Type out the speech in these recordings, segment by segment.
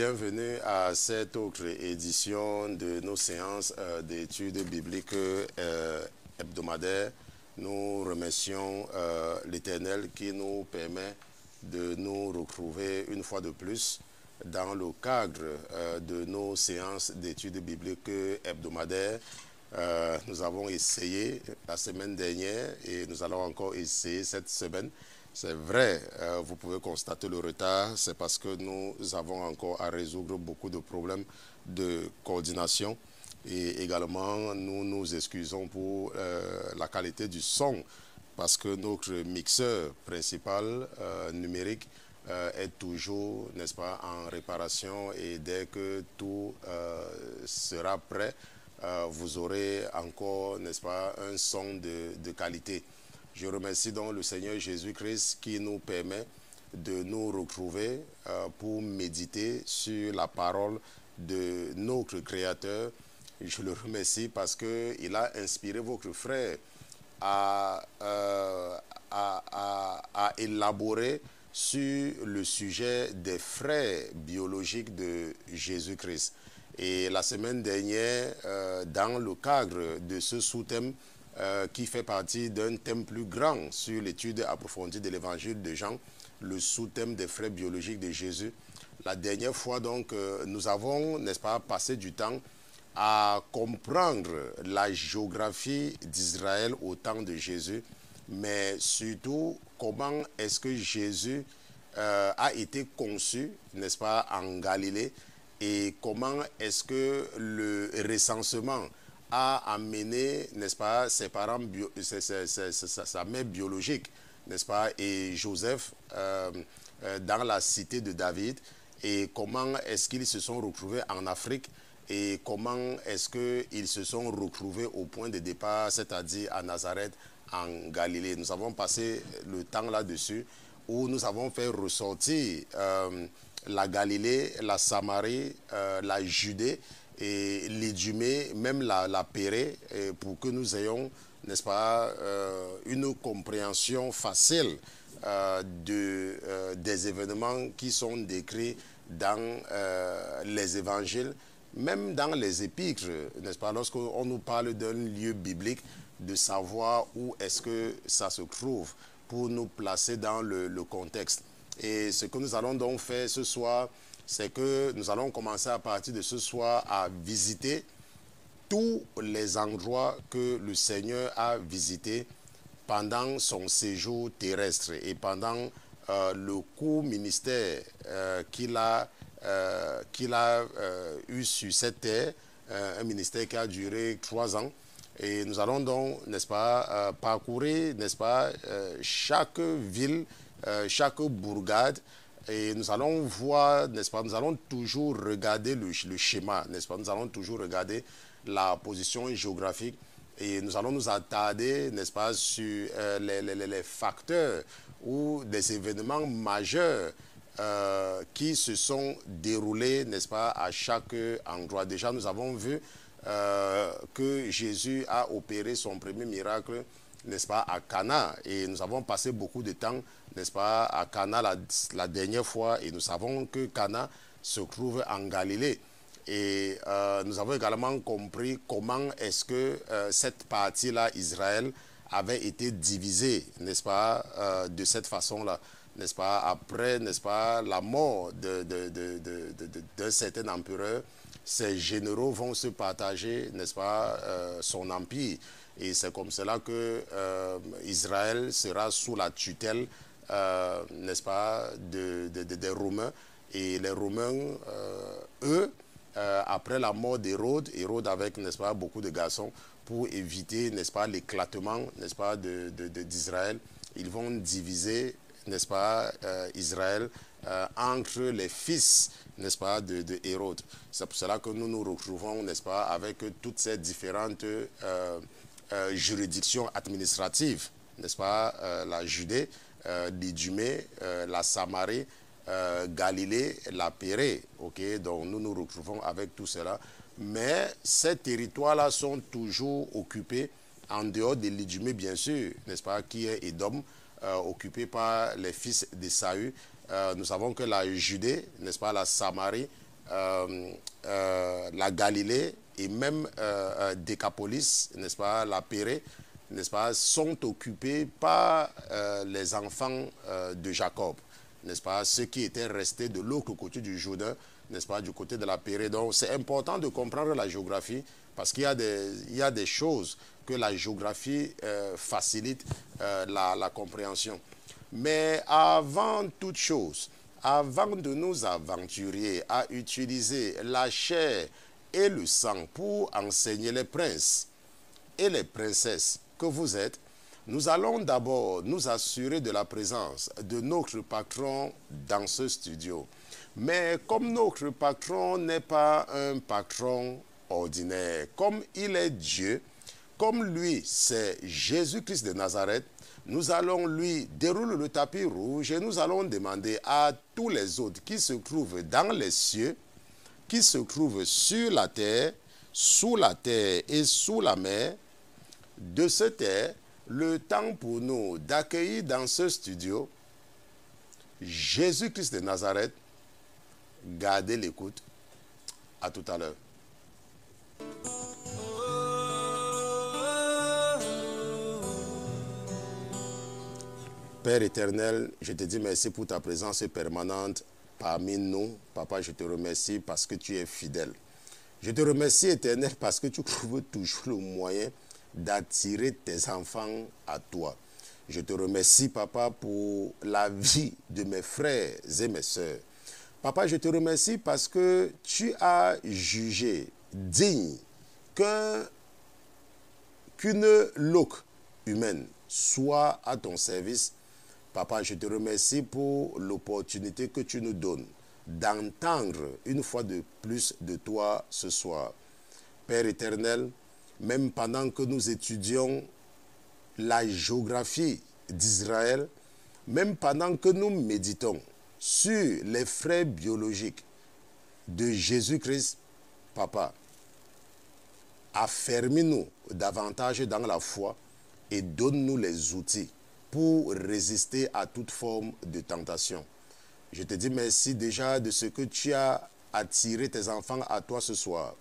bienvenue à cette autre édition de nos séances d'études bibliques hebdomadaires. Nous remercions l'Éternel qui nous permet de nous retrouver une fois de plus dans le cadre de nos séances d'études bibliques hebdomadaires. Nous avons essayé la semaine dernière et nous allons encore essayer cette semaine. C'est vrai, vous pouvez constater le retard, c'est parce que nous avons encore à résoudre beaucoup de problèmes de coordination et également nous nous excusons pour la qualité du son parce que notre mixeur principal numérique est toujours, n'est-ce pas, en réparation et dès que tout sera prêt, vous aurez encore, n'est-ce pas, un son de qualité. Je remercie donc le Seigneur Jésus-Christ qui nous permet de nous retrouver pour méditer sur la parole de notre Créateur. Je le remercie parce qu'il a inspiré votre frère à élaborer sur le sujet des frères biologiques de Jésus-Christ. Et la semaine dernière, dans le cadre de ce sous-thème, qui fait partie d'un thème plus grand sur l'étude approfondie de l'évangile de Jean, le sous-thème des frères biologiques de Jésus. La dernière fois, donc, nous avons, n'est-ce pas, passé du temps à comprendre la géographie d'Israël au temps de Jésus, mais surtout, comment est-ce que Jésus a été conçu, n'est-ce pas, en Galilée, et comment est-ce que le recensement a amené, n'est-ce pas, ses parents, sa mère biologique, n'est-ce pas, et Joseph dans la cité de David, et comment est-ce qu'ils se sont retrouvés en Afrique, et comment est-ce qu'ils se sont retrouvés au point de départ, c'est-à-dire à Nazareth, en Galilée. Nous avons passé le temps là-dessus, où nous avons fait ressortir la Galilée, la Samarie, la Judée, et l'Idumée, même la Pérée, pour que nous ayons, n'est-ce pas, une compréhension facile des événements qui sont décrits dans les évangiles, même dans les épîtres, n'est-ce pas, lorsqu'on nous parle d'un lieu biblique, de savoir où est-ce que ça se trouve pour nous placer dans le contexte. Et ce que nous allons donc faire ce soir, c'est que nous allons commencer à partir de ce soir à visiter tous les endroits que le Seigneur a visités pendant son séjour terrestre et pendant le court ministère qu'il a eu sur cette terre, un ministère qui a duré 3 ans. Et nous allons donc, n'est-ce pas, parcourir, n'est-ce pas, chaque ville, chaque bourgade. Et nous allons voir, n'est-ce pas, nous allons toujours regarder le schéma, n'est-ce pas, nous allons toujours regarder la position géographique et nous allons nous attarder, n'est-ce pas, sur les facteurs ou des événements majeurs qui se sont déroulés, n'est-ce pas, à chaque endroit. Déjà, nous avons vu que Jésus a opéré son premier miracle, n'est-ce pas, à Cana, et nous avons passé beaucoup de temps, n'est-ce pas, à Cana la dernière fois, et nous savons que Cana se trouve en Galilée. Et nous avons également compris comment est-ce que cette partie-là, Israël, avait été divisée, n'est-ce pas, de cette façon-là, n'est-ce pas, après, n'est-ce pas, la mort d'un certain empereur. Ces généraux vont se partager, n'est-ce pas, son empire. Et c'est comme cela que Israël sera sous la tutelle, n'est-ce pas, des Romains. Et les Romains, eux, après la mort d'Hérode, Hérode avec, n'est-ce pas, beaucoup de garçons, pour éviter, n'est-ce pas, l'éclatement, n'est-ce pas, d'Israël, ils vont diviser, n'est-ce pas, Israël entre les fils, n'est-ce pas, de Hérode. C'est pour cela que nous nous retrouvons, n'est-ce pas, avec toutes ces différentes juridictions administratives, n'est-ce pas, la Judée, l'Idumée, la Samarie, Galilée, la Pérée, ok, donc nous nous retrouvons avec tout cela, mais ces territoires-là sont toujours occupés en dehors de l'Idumée, bien sûr, n'est-ce pas, qui est Édom, occupé par les fils d'Ésaü. Nous savons que la Judée, n'est-ce pas, la Samarie la Galilée et même Décapolis, n'est-ce pas, la Pérée, n'est-ce pas, sont occupés par les enfants de Jacob, n'est-ce pas, ceux qui étaient restés de l'autre côté du Jourdain, n'est-ce pas, du côté de la Pérée. Donc c'est important de comprendre la géographie parce qu'il y a des choses que la géographie facilite la compréhension. Mais avant toute chose, avant de nous aventurer à utiliser la chair et le sang pour enseigner les princes et les princesses que vous êtes, nous allons d'abord nous assurer de la présence de notre patron dans ce studio. Mais comme notre patron n'est pas un patron ordinaire, comme il est Dieu, comme lui c'est Jésus-Christ de Nazareth, nous allons lui dérouler le tapis rouge et nous allons demander à tous les autres qui se trouvent dans les cieux, qui se trouvent sur la terre, sous la terre et sous la mer, de se taire le temps pour nous d'accueillir dans ce studio Jésus-Christ de Nazareth. Gardez l'écoute. À tout à l'heure. Père éternel, je te dis merci pour ta présence permanente parmi nous. Papa, je te remercie parce que tu es fidèle. Je te remercie, éternel, parce que tu trouves toujours le moyen d'attirer tes enfants à toi. Je te remercie, papa, pour la vie de mes frères et mes sœurs. Papa, je te remercie parce que tu as jugé digne qu'une loque humaine soit à ton service. Papa, je te remercie pour l'opportunité que tu nous donnes d'entendre une fois de plus de toi ce soir. Père éternel, même pendant que nous étudions la géographie d'Israël, même pendant que nous méditons sur les frères biologiques de Jésus-Christ, Papa, affermis-nous davantage dans la foi et donne-nous les outils pour résister à toute forme de tentation. Je te dis merci déjà de ce que tu as attiré tes enfants à toi ce soir.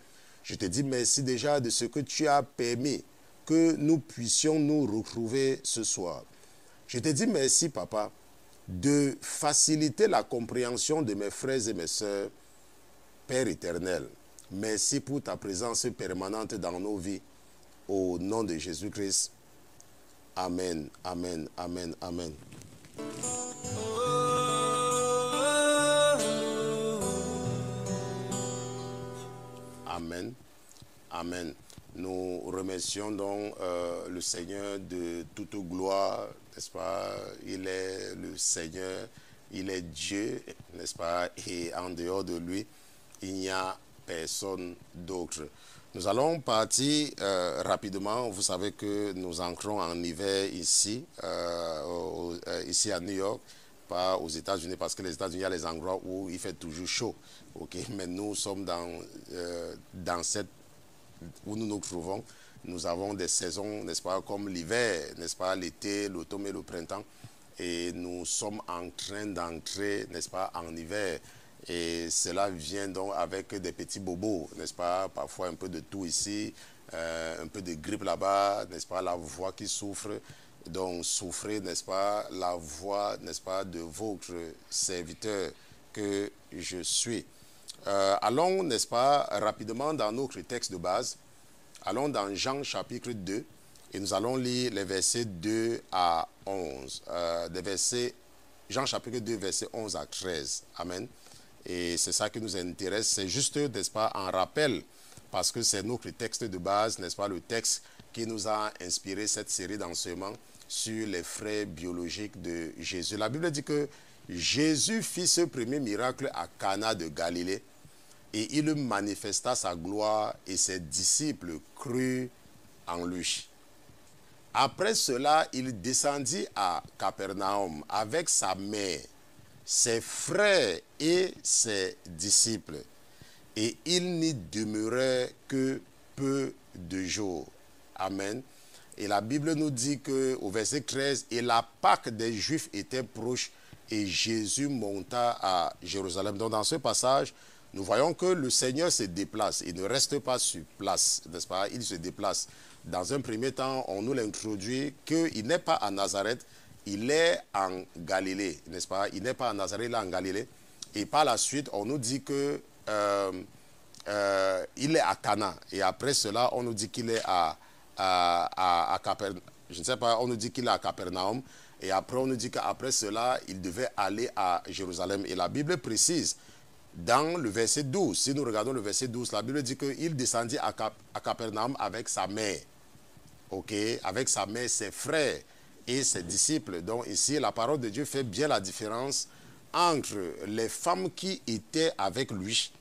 Je te dis merci déjà de ce que tu as permis que nous puissions nous retrouver ce soir. Je te dis merci, Papa, de faciliter la compréhension de mes frères et mes sœurs. Père éternel, merci pour ta présence permanente dans nos vies. Au nom de Jésus-Christ. Amen, amen, amen, amen. Amen, amen. Nous remercions donc le Seigneur de toute gloire, n'est-ce pas? Il est le Seigneur, il est Dieu, n'est-ce pas? Et en dehors de lui, il n'y a personne d'autre. Nous allons partir rapidement. Vous savez que nous entrons en hiver ici, ici à New York, pas aux États-Unis, parce que les États-Unis, il y a les endroits où il fait toujours chaud. Okay? Mais nous sommes dans cette où nous nous trouvons. Nous avons des saisons, n'est-ce pas, comme l'hiver, n'est-ce pas, l'été, l'automne et le printemps. Et nous sommes en train d'entrer, n'est-ce pas, en hiver. Et cela vient donc avec des petits bobos, n'est-ce pas, parfois un peu de tout ici, un peu de grippe là-bas, n'est-ce pas, la voix qui souffre. Donc souffrez, n'est-ce pas, la voix, n'est-ce pas, de votre serviteur que je suis. Allons, n'est-ce pas, rapidement dans notre texte de base. Allons dans Jean chapitre 2 et nous allons lire les versets 2 à 11. Jean chapitre 2, versets 11 à 13. Amen. Et c'est ça qui nous intéresse. C'est juste, n'est-ce pas, en rappel, parce que c'est notre texte de base, n'est-ce pas, le texte qui nous a inspiré cette série d'enseignements sur les frères biologiques de Jésus. La Bible dit que Jésus fit ce premier miracle à Cana de Galilée et il manifesta sa gloire et ses disciples crurent en lui. Après cela, il descendit à Capernaum avec sa mère, ses frères et ses disciples. Et il n'y demeurait que peu de jours. Amen. Et la Bible nous dit qu'au verset 13, « Et la Pâque des Juifs était proche et Jésus monta à Jérusalem. » Donc dans ce passage, nous voyons que le Seigneur se déplace. Il ne reste pas sur place, n'est-ce pas? Il se déplace. Dans un premier temps, on nous l'introduit qu'il n'est pas à Nazareth, il est en Galilée, n'est-ce pas? Il n'est pas à Nazareth, il est en Galilée. Et par la suite, on nous dit que il est à Cana. Et après cela, on nous dit qu'il est à Capernaum. Je ne sais pas, on nous dit qu'il est à Capernaum. Et après, on nous dit qu'après cela, il devait aller à Jérusalem. Et la Bible précise, dans le verset 12, si nous regardons le verset 12, la Bible dit qu'il descendit à Capernaum avec sa mère. Ok, avec sa mère, ses frères et ses disciples. Donc ici, la parole de Dieu fait bien la différence entre les femmes qui étaient avec lui,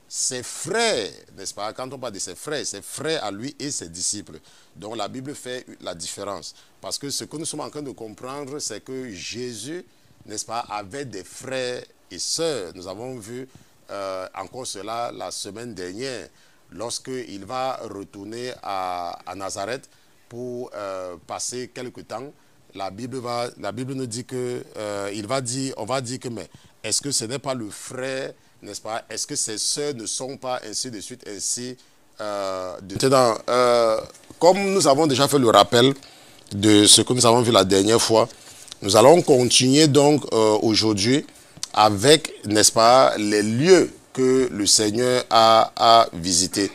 ses frères, n'est-ce pas? Quand on parle de ses frères à lui et ses disciples. Donc la Bible fait la différence. Parce que ce que nous sommes en train de comprendre, c'est que Jésus, n'est-ce pas, avait des frères et sœurs. Nous avons vu encore cela la semaine dernière, lorsqu'il va retourner à Nazareth pour passer quelque temps. La Bible nous dit que on va dire que, mais est-ce que ce n'est pas le frère, n'est-ce pas? Est-ce que ses sœurs ne sont pas ainsi de suite, ainsi Maintenant, comme nous avons déjà fait le rappel de ce que nous avons vu la dernière fois, nous allons continuer donc aujourd'hui avec, n'est-ce pas, les lieux que le Seigneur a visités.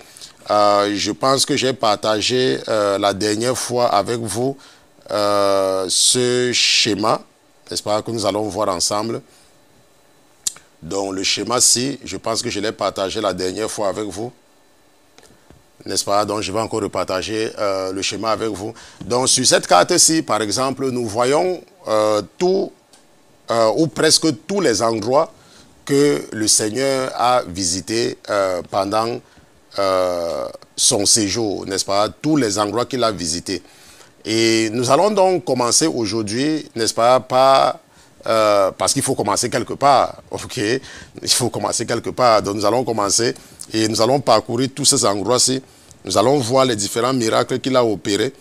Je pense que j'ai partagé la dernière fois avec vous ce schéma, n'est-ce pas, que nous allons voir ensemble. Donc le schéma-ci, je pense que je l'ai partagé la dernière fois avec vous, n'est-ce pas? Donc je vais encore repartager le schéma avec vous. Donc sur cette carte-ci, par exemple, nous voyons ou presque tous les endroits que le Seigneur a visités pendant son séjour, n'est-ce pas? Tous les endroits qu'il a visités. Et nous allons donc commencer aujourd'hui, n'est-ce pas, par... parce qu'il faut commencer quelque part, ok? Il faut commencer quelque part. Donc nous allons commencer et nous allons parcourir tous ces endroits-ci. Nous allons voir les différents miracles qu'il a opérés.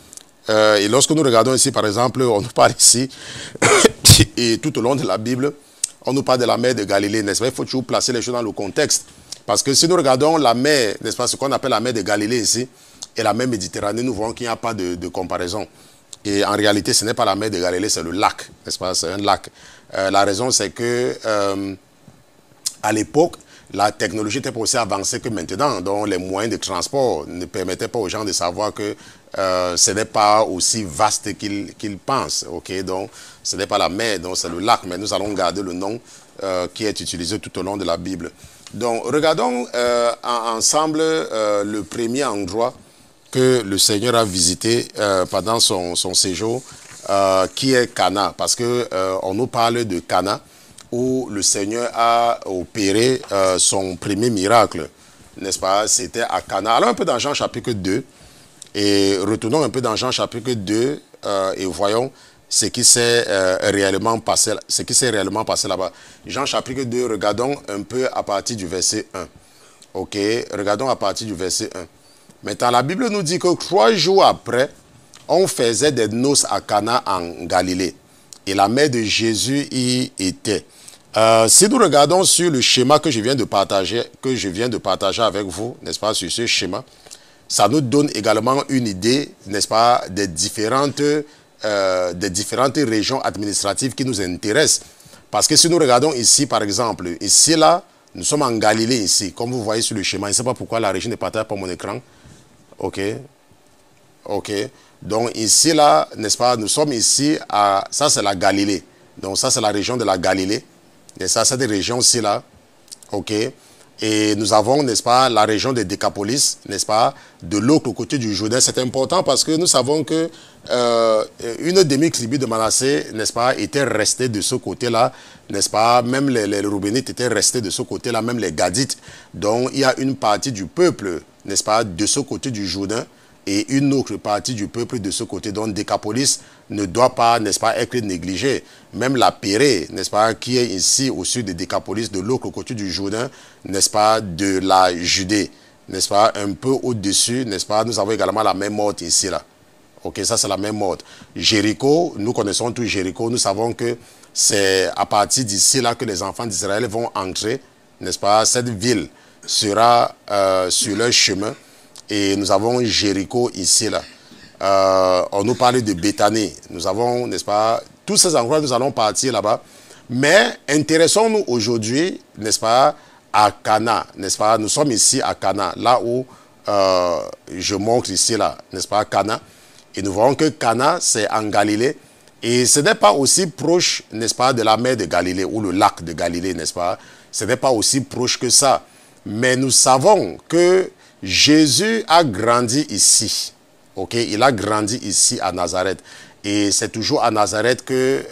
Et lorsque nous regardons ici, par exemple, on nous parle ici, et tout au long de la Bible, on nous parle de la mer de Galilée, n'est-ce pas? Il faut toujours placer les choses dans le contexte. Parce que si nous regardons la mer, n'est-ce pas, ce qu'on appelle la mer de Galilée ici, et la mer Méditerranée, nous voyons qu'il n'y a pas de comparaison. Et en réalité, ce n'est pas la mer de Galilée, c'est le lac, n'est-ce pas? C'est un lac. La raison, c'est que à l'époque, la technologie était pas aussi avancée que maintenant. Donc, les moyens de transport ne permettaient pas aux gens de savoir que ce n'est pas aussi vaste qu'ils pensent. Okay? Donc, ce n'est pas la mer, donc c'est le lac. Mais nous allons garder le nom qui est utilisé tout au long de la Bible. Donc, regardons ensemble le premier endroit que le Seigneur a visité pendant son séjour, qui est Cana, parce que on nous parle de Cana, où le Seigneur a opéré son premier miracle, n'est-ce pas? C'était à Cana. Allons un peu dans Jean chapitre 2, et retournons un peu dans Jean chapitre 2, et voyons ce qui s'est réellement passé là-bas. Jean chapitre 2, regardons un peu à partir du verset 1. Ok, regardons à partir du verset 1. Maintenant, la Bible nous dit que 3 jours après, on faisait des noces à Cana en Galilée. Et la mère de Jésus y était. Si nous regardons sur le schéma que je viens de partager avec vous, n'est-ce pas, sur ce schéma, ça nous donne également une idée, n'est-ce pas, des différentes régions administratives qui nous intéressent. Parce que si nous regardons ici, par exemple, ici, là, nous sommes en Galilée, ici, comme vous voyez sur le schéma. Je ne sais pas pourquoi la régie ne partage pas mon écran. Ok. Ok. Donc ici, là, n'est-ce pas, nous sommes ici à... Ça, c'est la Galilée. Donc ça, c'est la région de la Galilée. Et ça, c'est des régions-ci, là. Ok. Et nous avons, n'est-ce pas, la région de Décapolis, n'est-ce pas, de l'autre côté du Jourdain. C'est important parce que nous savons que une demi-tribu de Manassé, n'est-ce pas, était restée de ce côté-là, n'est-ce pas. Même les Roubénites étaient restés de ce côté-là, même les Gadites. Donc, il y a une partie du peuple, n'est-ce pas, de ce côté du Jourdain et une autre partie du peuple de ce côté. Donc, Décapolis ne doit pas, n'est-ce pas, être négligé. Même la Pérée, n'est-ce pas, qui est ici au sud de Décapolis, de l'autre côté du Jourdain, n'est-ce pas, de la Judée, n'est-ce pas, un peu au-dessus, n'est-ce pas, nous avons également la même morte ici, là. Ok, ça c'est la même morte. Jéricho, nous connaissons tout Jéricho, nous savons que c'est à partir d'ici, là, que les enfants d'Israël vont entrer, n'est-ce pas, cette ville sera sur leur chemin. Et nous avons Jéricho ici, là. On nous parle de Béthanie. Nous avons, n'est-ce pas, tous ces endroits, nous allons partir là-bas. Mais intéressons-nous aujourd'hui, n'est-ce pas, à Cana, n'est-ce pas? Nous sommes ici à Cana, là où je montre ici, là, n'est-ce pas, Cana. Et nous voyons que Cana, c'est en Galilée. Et ce n'est pas aussi proche, n'est-ce pas, de la mer de Galilée ou le lac de Galilée, n'est-ce pas? Ce n'est pas aussi proche que ça. Mais nous savons que Jésus a grandi ici. Ok, il a grandi ici à Nazareth. Et c'est toujours à Nazareth que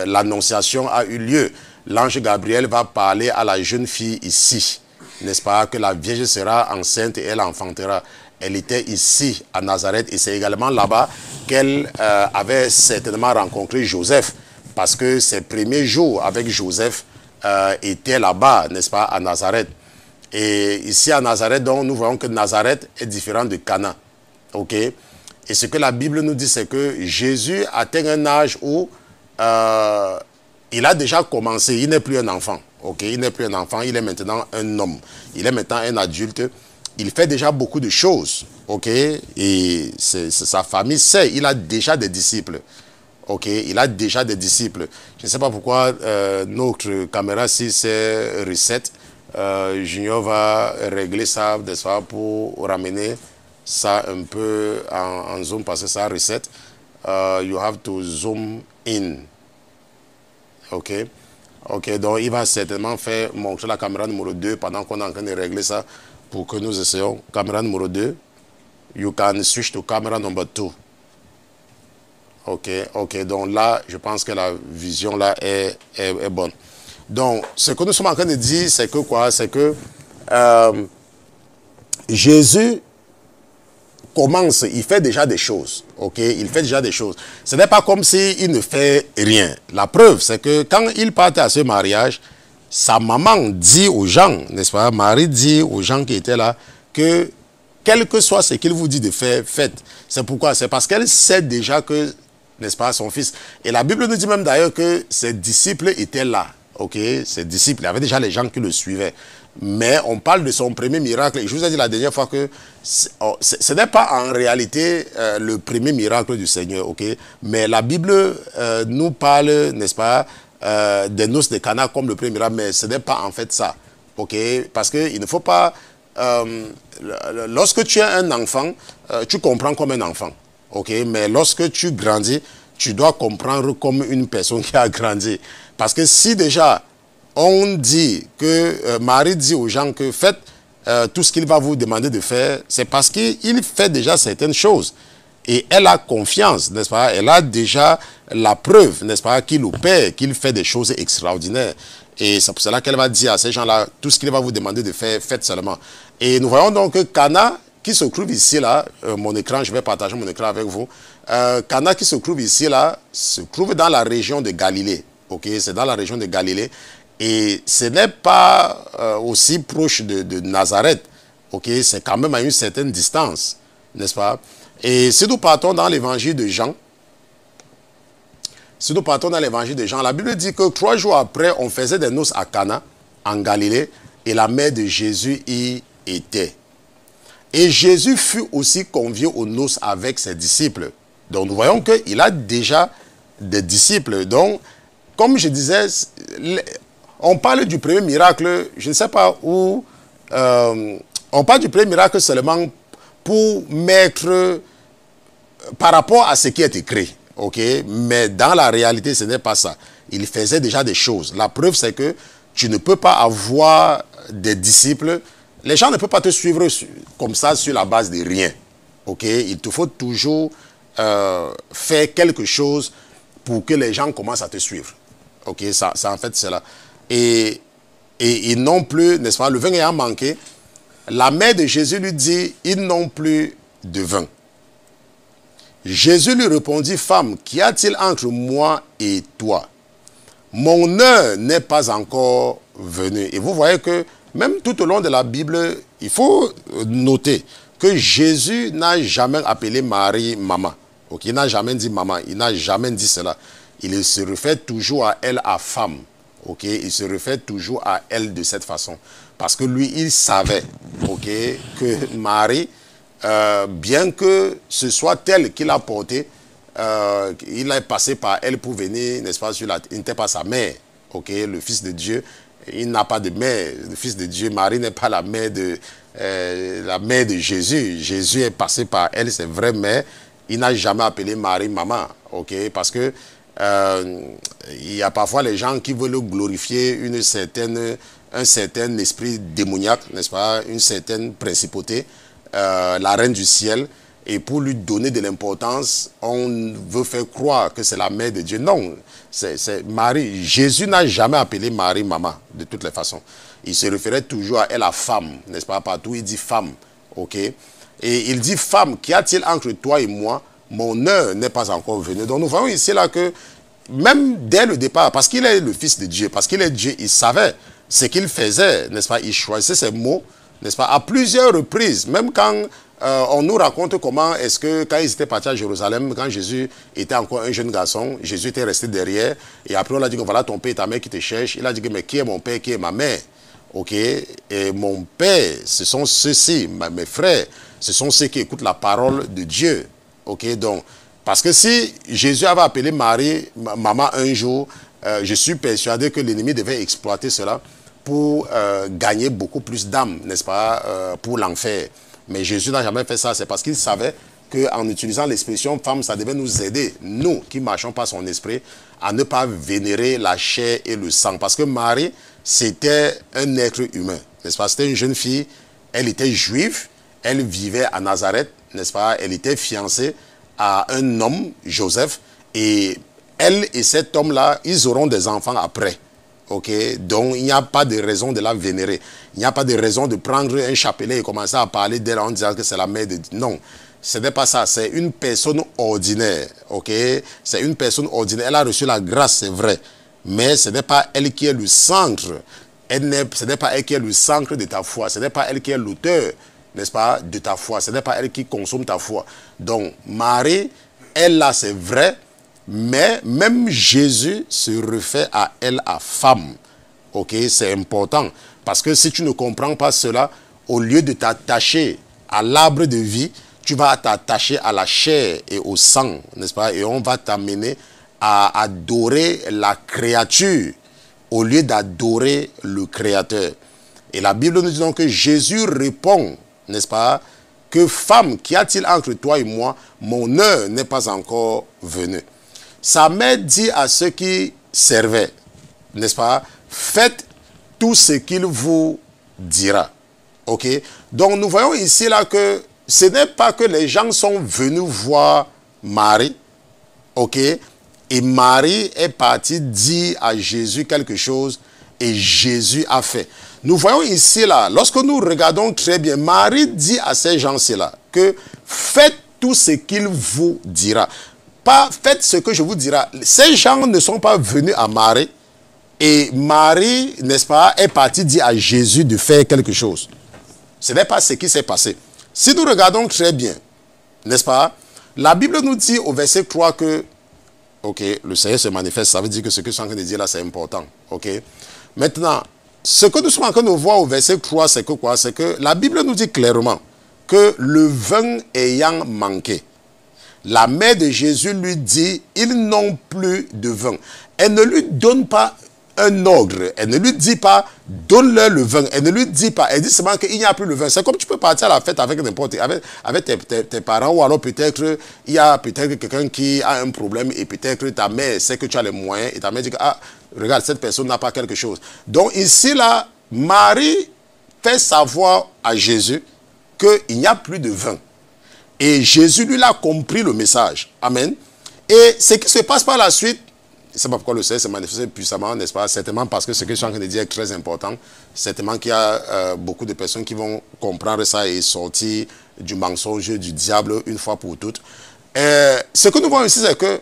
l'annonciation a eu lieu. L'ange Gabriel va parler à la jeune fille ici. N'est-ce pas? Que la Vierge sera enceinte et elle enfantera. Elle était ici à Nazareth. Et c'est également là-bas qu'elle avait certainement rencontré Joseph. Parce que ses premiers jours avec Joseph étaient là-bas, n'est-ce pas, à Nazareth. Et ici à Nazareth, donc, nous voyons que Nazareth est différent de Cana. Ok? Et ce que la Bible nous dit, c'est que Jésus atteint un âge où il a déjà commencé. Il n'est plus un enfant. Ok? Il n'est plus un enfant, il est maintenant un homme. Il est maintenant un adulte. Il fait déjà beaucoup de choses. Ok? Et sa famille sait, il a déjà des disciples. Ok? Il a déjà des disciples. Je ne sais pas pourquoi notre caméra, si c'est reset, Junior va régler ça des fois pour ramener ça un peu en zoom parce que ça reset. You have to zoom in. Ok. Ok, donc il va certainement faire montrer la caméra numéro 2 pendant qu'on est en train de régler ça pour que nous essayons. Caméra numéro 2. You can switch to camera number 2. Ok, ok, donc là, je pense que la vision là est bonne. Donc, ce que nous sommes en train de dire, c'est que quoi? C'est que Jésus commence, il fait déjà des choses. Ok, il fait déjà des choses. Ce n'est pas comme s'il ne fait rien. La preuve, c'est que quand il partait à ce mariage, sa maman dit aux gens, n'est-ce pas? Marie dit aux gens qui étaient là que quel que soit ce qu'il vous dit de faire, faites. C'est pourquoi? C'est parce qu'elle sait déjà que, n'est-ce pas, son fils. Et la Bible nous dit même d'ailleurs que ses disciples étaient là. Ok, ses disciples, il y avait déjà les gens qui le suivaient. Mais on parle de son premier miracle. Et je vous ai dit la dernière fois que ce n'est pas en réalité le premier miracle du Seigneur. Ok, mais la Bible nous parle, n'est-ce pas, des noces de Cana comme le premier miracle. Mais ce n'est pas en fait ça. Ok, parce qu'il ne faut pas... lorsque tu es un enfant, tu comprends comme un enfant. Ok, mais lorsque tu grandis, tu dois comprendre comme une personne qui a grandi. Parce que si déjà on dit que Marie dit aux gens que faites tout ce qu'il va vous demander de faire, c'est parce qu'il fait déjà certaines choses. Et elle a confiance, n'est-ce pas? Elle a déjà la preuve, n'est-ce pas, qu'il opère, qu'il fait des choses extraordinaires. Et c'est pour cela qu'elle va dire à ces gens-là, tout ce qu'il va vous demander de faire, faites seulement. Et nous voyons donc que Cana, qui se trouve ici, là, mon écran, je vais partager mon écran avec vous. Cana qui se trouve ici, là, se trouve dans la région de Galilée. Ok, c'est dans la région de Galilée. Et ce n'est pas aussi proche de Nazareth. Ok, c'est quand même à une certaine distance, n'est-ce pas? Et si nous partons dans l'évangile de Jean, la Bible dit que 3 jours après, on faisait des noces à Cana, en Galilée, et la mère de Jésus y était. Et Jésus fut aussi convié aux noces avec ses disciples. Donc nous voyons qu'il a déjà des disciples. Donc, comme je disais, on parle du premier miracle, je ne sais pas où, on parle du premier miracle seulement pour mettre par rapport à ce qui est écrit. Ok, mais dans la réalité, ce n'est pas ça. Il faisait déjà des choses. La preuve, c'est que tu ne peux pas avoir des disciples. Les gens ne peuvent pas te suivre comme ça sur la base de rien. Ok, il te faut toujours faire quelque chose pour que les gens commencent à te suivre. Ok, ça en fait, c'est là. Et non plus, n'est-ce pas, le vin ayant manqué, la mère de Jésus lui dit, ils n'ont plus de vin. Jésus lui répondit, femme, qu'y a-t-il entre moi et toi? Mon heure n'est pas encore venue. Et vous voyez que même tout au long de la Bible, il faut noter que Jésus n'a jamais appelé Marie maman. Okay, il n'a jamais dit maman, il n'a jamais dit cela. Il se réfère toujours à elle, à femme. ok, il se réfère toujours à elle de cette façon. Parce que lui, il savait, ok, que Marie, bien que ce soit elle qui l'a porté, il est passé par elle pour venir, n'est-ce pas, il n'était pas sa mère, ok, le Fils de Dieu, il n'a pas de mère, le Fils de Dieu, Marie n'est pas la mère de Jésus. Jésus est passé par elle, c'est vrai, mais il n'a jamais appelé Marie maman, ok, parce que il y a parfois les gens qui veulent glorifier un certain esprit démoniaque, n'est-ce pas, une certaine principauté, la reine du ciel, et pour lui donner de l'importance, on veut faire croire que c'est la mère de Dieu. Non, c'est Marie. Jésus n'a jamais appelé Marie maman, de toutes les façons. Il se référait toujours à elle, la femme, n'est-ce pas, partout il dit femme, ok. Et il dit femme, qu'y a-t-il entre toi et moi? Mon heure n'est pas encore venue. Donc nous voyons ici là que, même dès le départ, parce qu'il est le Fils de Dieu, parce qu'il est Dieu, il savait ce qu'il faisait, n'est-ce pas, il choisissait ses mots, n'est-ce pas, à plusieurs reprises, même quand on nous raconte comment est-ce que, quand ils étaient partis à Jérusalem, quand Jésus était encore un jeune garçon, Jésus était resté derrière, et après on a dit que voilà ton père et ta mère qui te cherchent. Il a dit que mais qui est mon père, qui est ma mère? Ok, et mon père, ce sont ceux-ci, mes frères, ce sont ceux qui écoutent la parole de Dieu. Ok, donc, parce que si Jésus avait appelé Marie maman un jour, je suis persuadé que l'ennemi devait exploiter cela pour gagner beaucoup plus d'âmes, n'est-ce pas, pour l'enfer. Mais Jésus n'a jamais fait ça, c'est parce qu'il savait qu'en utilisant l'expression femme, ça devait nous aider, nous qui marchons par son esprit, à ne pas vénérer la chair et le sang. Parce que Marie, c'était un être humain, n'est-ce pas? C'était une jeune fille, elle était juive, elle vivait à Nazareth, n'est-ce pas? Elle était fiancée à un homme, Joseph, et elle et cet homme-là, ils auront des enfants après. Ok, donc il n'y a pas de raison de la vénérer. Il n'y a pas de raison de prendre un chapelet et commencer à parler d'elle en disant que c'est la mère de Dieu. Non, ce n'est pas ça. C'est une personne ordinaire. Ok, c'est une personne ordinaire. Elle a reçu la grâce, c'est vrai. Mais ce n'est pas elle qui est le centre. Ce n'est pas elle qui est le centre de ta foi. Ce n'est pas elle qui est l'auteur, n'est-ce pas, de ta foi. Ce n'est pas elle qui consomme ta foi. Donc, Marie, elle là, c'est vrai. Mais même Jésus se réfère à elle, à femme. Ok, c'est important. Parce que si tu ne comprends pas cela, au lieu de t'attacher à l'arbre de vie, tu vas t'attacher à la chair et au sang, n'est-ce pas? Et on va t'amener à adorer la créature au lieu d'adorer le Créateur. Et la Bible nous dit donc que Jésus répond, n'est-ce pas, que femme, qu'y a-t-il entre toi et moi? Mon heure n'est pas encore venue. Sa mère dit à ceux qui servaient, n'est-ce pas, faites tout ce qu'il vous dira. Ok? Donc nous voyons ici là que ce n'est pas que les gens sont venus voir Marie, ok? Et Marie est partie dire à Jésus quelque chose et Jésus a fait. Nous voyons ici là, lorsque nous regardons très bien, Marie dit à ces gens-ci là que faites tout ce qu'il vous dira. Pas faites ce que je vous dirai. Ces gens ne sont pas venus à Marie et Marie, n'est-ce pas, est partie dire à Jésus de faire quelque chose. Ce n'est pas ce qui s'est passé. Si nous regardons très bien, n'est-ce pas, la Bible nous dit au verset 3 que, ok, le Seigneur se manifeste, ça veut dire que ce que je suis en train de dire là, c'est important. Ok. Maintenant, ce que nous sommes en train de voir au verset 3, c'est que quoi? C'est que la Bible nous dit clairement que le vin ayant manqué, la mère de Jésus lui dit, ils n'ont plus de vin. Elle ne lui donne pas un ordre. Elle ne lui dit pas, donne-leur le vin. Elle ne lui dit pas, elle dit seulement qu'il n'y a plus le vin. C'est comme tu peux partir à la fête avec n'importe, avec tes parents, ou alors peut-être, il y a peut-être quelqu'un qui a un problème et peut-être ta mère sait que tu as les moyens et ta mère dit, ah, regarde, cette personne n'a pas quelque chose. Donc ici, là, Marie fait savoir à Jésus qu'il n'y a plus de vin. Et Jésus, lui, a compris le message. Amen. Et ce qui se passe par la suite, c'est pas pourquoi le Seigneur s'est manifesté puissamment, n'est-ce pas? Certainement parce que ce que je suis en train de dire est très important. Certainement qu'il y a beaucoup de personnes qui vont comprendre ça et sortir du mensonge du diable une fois pour toutes. Ce que nous voyons ici, c'est que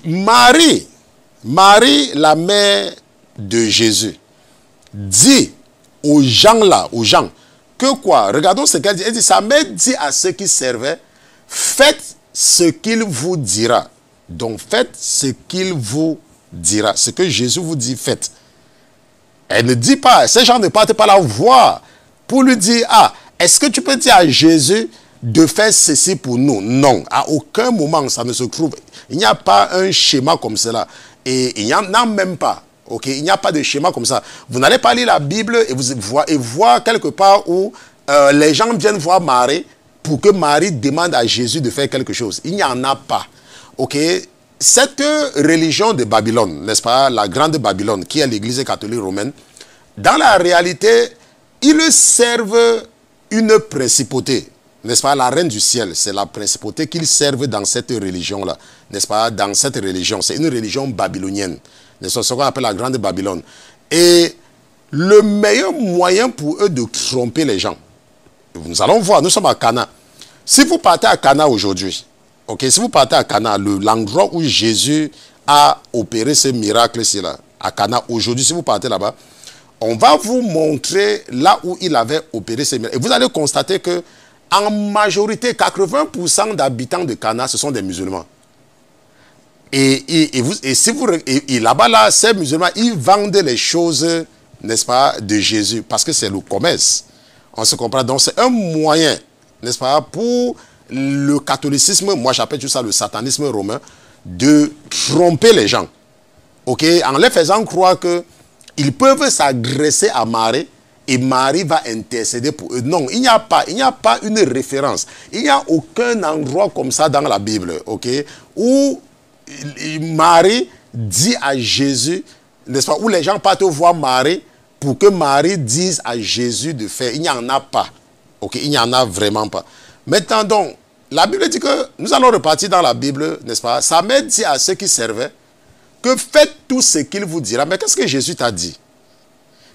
Marie, la mère de Jésus, dit aux gens là, que quoi? Regardons ce qu'elle dit. Elle dit, sa mère dit à ceux qui servaient, faites ce qu'il vous dira. Donc faites ce qu'il vous dira. Ce que Jésus vous dit, faites. Elle ne dit pas, ces gens ne partent pas la voir pour lui dire, ah, est-ce que tu peux dire à Jésus de faire ceci pour nous? Non, à aucun moment ça ne se trouve. Il n'y a pas un schéma comme cela. Et il n'y en a même pas. Okay? Il n'y a pas de schéma comme ça. Vous n'allez pas lire la Bible et voir quelque part où les gens viennent voir Marie pour que Marie demande à Jésus de faire quelque chose. Il n'y en a pas. Ok? Cette religion de Babylone, n'est-ce pas, la grande Babylone, qui est l'église catholique romaine, dans la réalité, ils servent une principauté, n'est-ce pas, la reine du ciel. C'est la principauté qu'ils servent dans cette religion-là, n'est-ce pas, dans cette religion. C'est une religion babylonienne, n'est-ce pas, ce qu'on appelle la grande Babylone. Et le meilleur moyen pour eux de tromper les gens, nous allons voir, nous sommes à Cana. Si vous partez à Cana aujourd'hui, okay, si vous partez à Cana, l'endroit où Jésus a opéré ce miracle-ci, là, à Cana, aujourd'hui, si vous partez là-bas, on va vous montrer là où il avait opéré ce miracle. Et vous allez constater que, en majorité, 80% d'habitants de Cana, ce sont des musulmans. Et là-bas, là, ces musulmans, ils vendent les choses, n'est-ce pas, de Jésus, parce que c'est le commerce. On se comprend. Donc, c'est un moyen, n'est-ce pas, pour le catholicisme, moi j'appelle tout ça le satanisme romain, de tromper les gens. Ok, en leur faisant croire qu'ils peuvent s'agresser à Marie et Marie va intercéder pour eux. Non, il n'y a pas une référence. Il n'y a aucun endroit comme ça dans la Bible, ok, où Marie dit à Jésus, n'est-ce pas, où les gens partent voir Marie pour que Marie dise à Jésus de faire. Il n'y en a pas. Ok, il n'y en a vraiment pas. Maintenant donc, la Bible dit que nous allons repartir dans la Bible, n'est-ce pas? Sa mère dit à ceux qui servaient que faites tout ce qu'il vous dira. Mais qu'est-ce que Jésus t'a dit?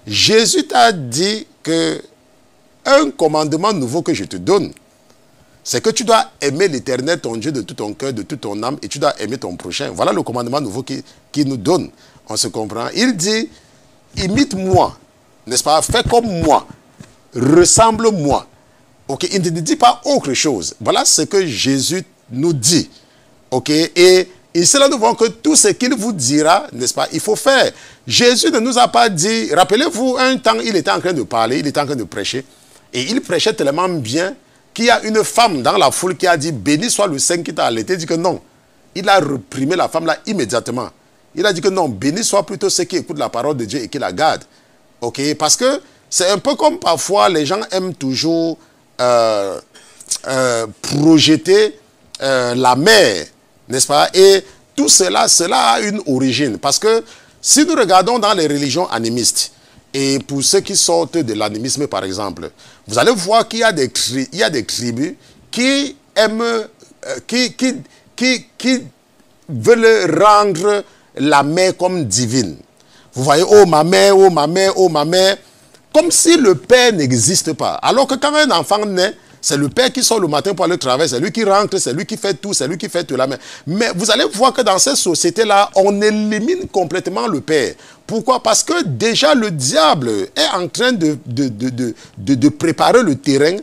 Jésus t'a dit que un commandement nouveau que je te donne, c'est que tu dois aimer l'Éternel, ton Dieu, de tout ton cœur, de toute ton âme, et tu dois aimer ton prochain. Voilà le commandement nouveau qu'il nous donne. On se comprend. Il dit, imite-moi, n'est-ce pas? Fais comme moi, ressemble-moi. Ok, il ne dit pas autre chose. Voilà ce que Jésus nous dit. Ok, et ici là nous voyons que tout ce qu'il vous dira, n'est-ce pas, il faut faire. Jésus ne nous a pas dit, rappelez-vous, un temps il était en train de parler, il était en train de prêcher, et il prêchait tellement bien qu'il y a une femme dans la foule qui a dit, béni soit le Saint qui t'a allaité. Il dit que non. Il a réprimé la femme là immédiatement. Il a dit que non, béni soit plutôt ceux qui écoutent la parole de Dieu et qui la gardent. Ok, parce que c'est un peu comme parfois les gens aiment toujours projeter la mer, n'est-ce pas? Et tout cela a une origine. Parce que si nous regardons dans les religions animistes, et pour ceux qui sortent de l'animisme par exemple, vous allez voir qu'il y a des tribus qui aiment, qui veulent rendre la mer comme divine. Vous voyez, oh ma mère, oh ma mère, oh ma mère. Comme si le père n'existe pas. Alors que quand un enfant naît, c'est le père qui sort le matin pour aller travailler, c'est lui qui rentre, c'est lui qui fait tout, c'est lui qui fait tout la main. Mais vous allez voir que dans cette société-là, on élimine complètement le père. Pourquoi? Parce que déjà le diable est en train de préparer le terrain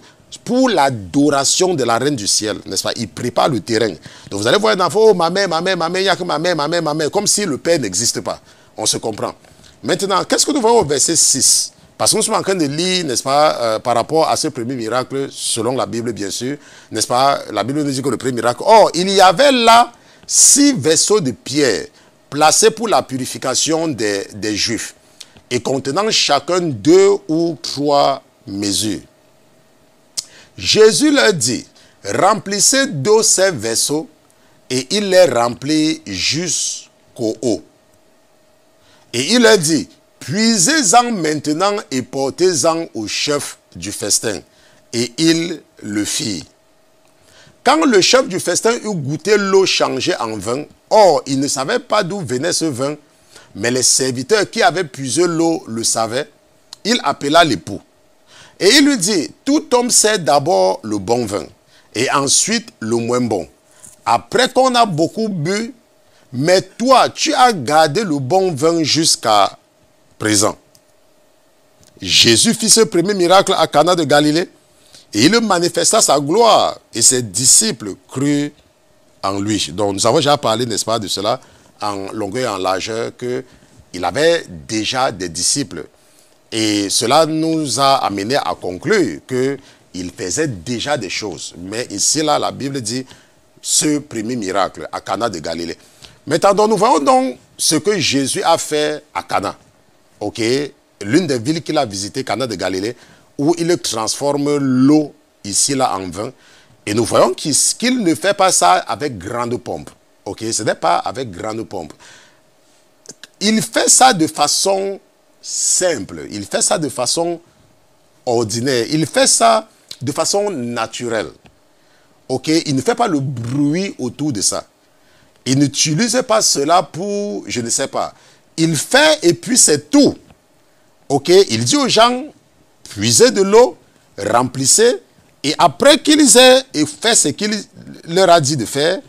pour l'adoration de la reine du ciel, n'est-ce pas? Il prépare le terrain. Donc vous allez voir un enfant, oh ma mère, il n'y a que ma mère, comme si le père n'existe pas. On se comprend. Maintenant, qu'est-ce que nous voyons au verset 6? Parce que nous sommes en train de lire, n'est-ce pas, par rapport à ce premier miracle, selon la Bible, bien sûr, n'est-ce pas? La Bible nous dit que le premier miracle, oh, il y avait là 6 vaisseaux de pierre placés pour la purification des Juifs et contenant chacun 2 ou 3 mesures. Jésus leur dit, remplissez d'eau ces vaisseaux, et il les remplit jusqu'au haut. Et il leur dit, puisez-en maintenant et portez-en au chef du festin. Et ils le firent. Quand le chef du festin eut goûté l'eau changée en vin, or il ne savait pas d'où venait ce vin, mais les serviteurs qui avaient puisé l'eau le savaient, il appela l'époux. Et il lui dit, tout homme sait d'abord le bon vin, et ensuite le moins bon. Après qu'on a beaucoup bu, mais toi, tu as gardé le bon vin jusqu'à présent. Jésus fit ce premier miracle à Cana de Galilée, et il manifesta sa gloire, et ses disciples crurent en lui. Donc nous avons déjà parlé, n'est-ce pas, de cela en longueur et en largeur qu'il avait déjà des disciples. Et cela nous a amené à conclure qu'il faisait déjà des choses. Mais ici, là, la Bible dit ce premier miracle à Cana de Galilée. Maintenant, nous voyons donc ce que Jésus a fait à Cana. Ok, l'une des villes qu'il a visitées, Cana de Galilée, où il transforme l'eau ici, là, en vin. Et nous voyons qu'il ne fait pas ça avec grande pompe. Ok, ce n'est pas avec grande pompe. Il fait ça de façon simple. Il fait ça de façon ordinaire. Il fait ça de façon naturelle. Ok, il ne fait pas le bruit autour de ça. Il n'utilise pas cela pour, je ne sais pas. Il fait et puis c'est tout. Ok, il dit aux gens, puisez de l'eau, remplissez, et après qu'ils aient fait ce qu'il leur a dit de faire,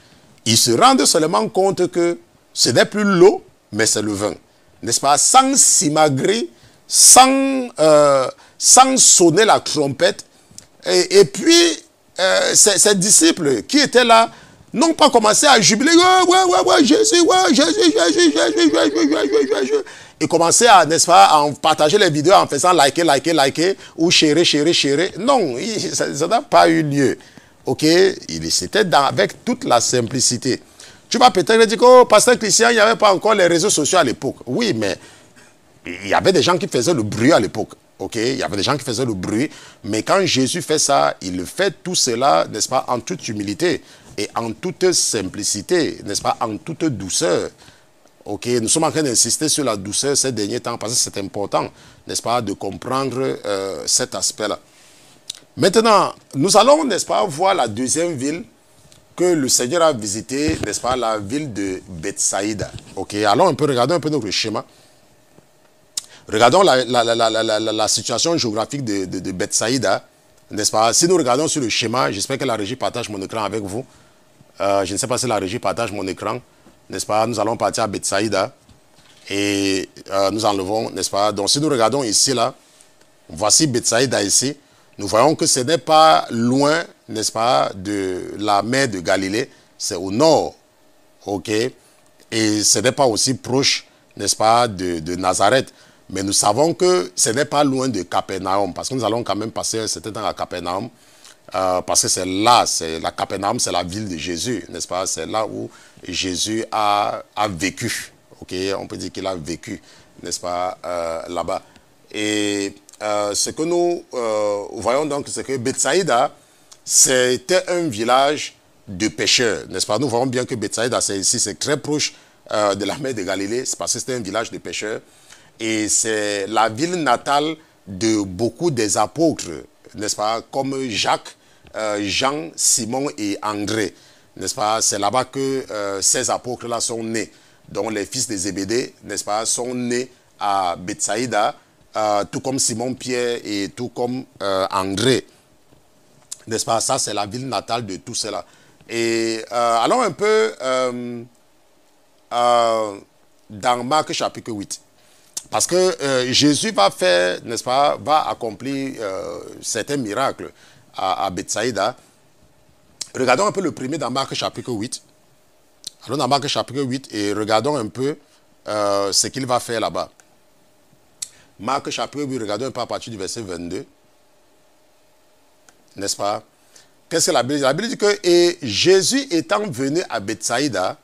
ils se rendent seulement compte que ce n'est plus l'eau, mais c'est le vin. N'est-ce pas? Sans s'imagrer, sans sonner la trompette. Et puis, ces disciples qui étaient là, n'ont pas commencé à jubiler. Ouais, Jésus, Jésus. Et commencer à, n'est-ce pas, à partager les vidéos en faisant liker, ou chérer. Non, ça n'a pas eu lieu. Ok, c'était avec toute la simplicité. Tu vas peut-être dire que, oh, pasteur Christian, il n'y avait pas encore les réseaux sociaux à l'époque. Oui, mais il y avait des gens qui faisaient le bruit à l'époque. Ok, il y avait des gens qui faisaient le bruit. Mais quand Jésus fait ça, il fait tout cela, n'est-ce pas, en toute humilité et en toute simplicité, n'est-ce pas, en toute douceur. Ok, nous sommes en train d'insister sur la douceur ces derniers temps parce que c'est important, n'est-ce pas, de comprendre cet aspect-là. Maintenant, nous allons, n'est-ce pas, voir la deuxième ville que le Seigneur a visitée, n'est-ce pas, la ville de Bethsaïda. Ok, allons regardons un peu notre schéma. Regardons la situation géographique de Bethsaïda, n'est-ce pas? Si nous regardons sur le schéma, j'espère que la régie partage mon écran avec vous. Je ne sais pas si la régie partage mon écran, n'est-ce pas? Nous allons partir à Bethsaïda et nous enlevons, n'est-ce pas? Donc si nous regardons ici, là, voici Bethsaïda ici. Nous voyons que ce n'est pas loin, n'est-ce pas, de la mer de Galilée. C'est au nord, ok? Et ce n'est pas aussi proche, n'est-ce pas, de Nazareth. Mais nous savons que ce n'est pas loin de Capernaum, parce que nous allons quand même passer un certain temps à Capernaum, parce que c'est là, la Capernaum, c'est la ville de Jésus, n'est-ce pas? C'est là où Jésus a vécu, ok? On peut dire qu'il a vécu, n'est-ce pas, là-bas. Et ce que nous voyons donc, c'est que Bethsaïda, c'était un village de pêcheurs, n'est-ce pas? Nous voyons bien que Bethsaïda, c'est ici, c'est très proche de la mer de Galilée, c'est parce que c'était un village de pêcheurs. Et c'est la ville natale de beaucoup des apôtres, n'est-ce pas, comme Jacques, Jean, Simon et André, n'est-ce pas? C'est là-bas que ces apôtres-là sont nés. Donc les fils de Zébédée, n'est-ce pas, sont nés à Bethsaïda, tout comme Simon-Pierre et tout comme André. N'est-ce pas? Ça, c'est la ville natale de tout cela. Et allons un peu dans Marc chapitre 8. Parce que Jésus va faire, n'est-ce pas, va accomplir certains miracles à Bethsaïda. Regardons un peu le premier dans Marc chapitre 8. Allons dans Marc chapitre 8 et regardons un peu ce qu'il va faire là-bas. Marc chapitre 8, regardons un peu à partir du verset 22. N'est-ce pas? Qu'est-ce que la Bible dit? La Bible dit que, et Jésus étant venu à Bethsaïda,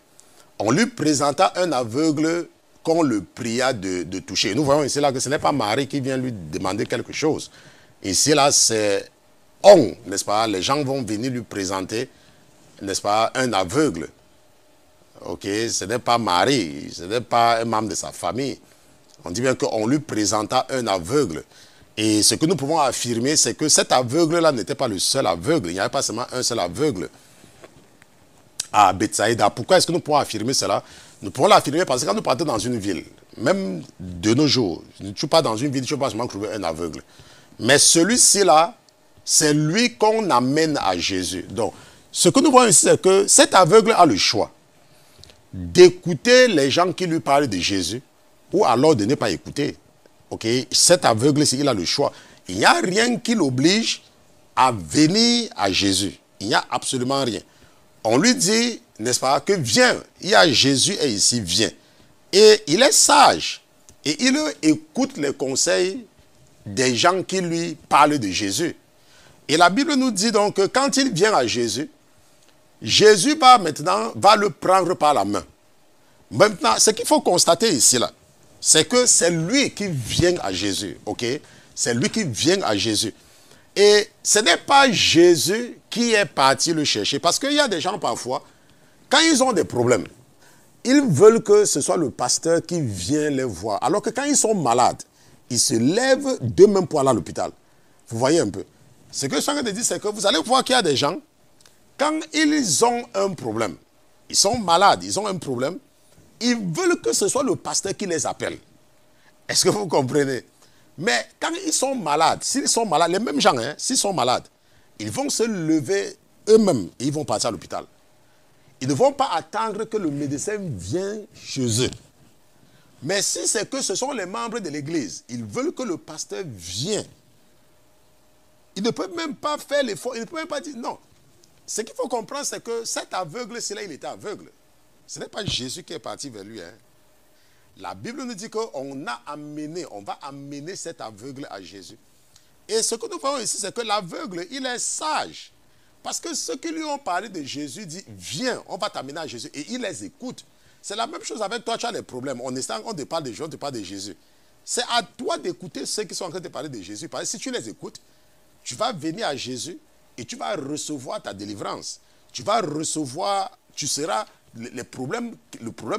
on lui présenta un aveugle qu'on le pria de toucher. Nous voyons ici là que ce n'est pas Marie qui vient lui demander quelque chose. Ici là, c'est on, n'est-ce pas? Les gens vont venir lui présenter, n'est-ce pas, un aveugle. Ok, ce n'est pas Marie, ce n'est pas un membre de sa famille. On dit bien qu'on lui présenta un aveugle. Et ce que nous pouvons affirmer, c'est que cet aveugle-là n'était pas le seul aveugle. Il n'y avait pas seulement un seul aveugle à Bethsaïda. Pourquoi est-ce que nous pouvons affirmer cela? Nous pouvons l'affirmer parce que quand nous partons dans une ville, même de nos jours, tu pars dans une ville, tu ne peux pas seulement trouver un aveugle. Mais celui-ci là, c'est lui qu'on amène à Jésus. Donc, ce que nous voyons ici, c'est que cet aveugle a le choix d'écouter les gens qui lui parlent de Jésus ou alors de ne pas écouter. Ok, cet aveugle-ci, il a le choix. Il n'y a rien qui l'oblige à venir à Jésus. Il n'y a absolument rien. On lui dit n'est-ce pas, que vient, il y a Jésus et ici vient. Et il est sage. Et il écoute les conseils des gens qui lui parlent de Jésus. Et la Bible nous dit donc que quand il vient à Jésus, Jésus va le prendre par la main. Maintenant, ce qu'il faut constater ici, là, c'est que c'est lui qui vient à Jésus, ok? C'est lui qui vient à Jésus. Et ce n'est pas Jésus qui est parti le chercher. Parce qu'il y a des gens parfois, quand ils ont des problèmes, ils veulent que ce soit le pasteur qui vient les voir. Alors que quand ils sont malades, ils se lèvent d'eux-mêmes pour aller à l'hôpital. Vous voyez un peu. Ce que je suis en train de dire, c'est que vous allez voir qu'il y a des gens, quand ils ont un problème, ils sont malades, ils ont un problème, ils veulent que ce soit le pasteur qui les appelle. Est-ce que vous comprenez? Mais quand ils sont malades, s'ils sont malades, les mêmes gens, hein, s'ils sont malades, ils vont se lever eux-mêmes et ils vont partir à l'hôpital. Ils ne vont pas attendre que le médecin vienne chez eux. Mais si c'est que ce sont les membres de l'église, ils veulent que le pasteur vienne. Ils ne peuvent même pas faire l'effort, ils ne peuvent même pas dire non. Ce qu'il faut comprendre, c'est que cet aveugle, c'est là, il était aveugle. Ce n'est pas Jésus qui est parti vers lui. Hein. La Bible nous dit qu'on va amener cet aveugle à Jésus. Et ce que nous voyons ici, c'est que l'aveugle, il est sage. Parce que ceux qui lui ont parlé de Jésus disent, viens, on va t'amener à Jésus. Et il les écoute. C'est la même chose avec toi, tu as des problèmes. On te parle de Jésus, on te parle de Jésus. C'est à toi d'écouter ceux qui sont en train de te parler de Jésus. Parce que si tu les écoutes, tu vas venir à Jésus et tu vas recevoir ta délivrance. Tu vas recevoir, le problème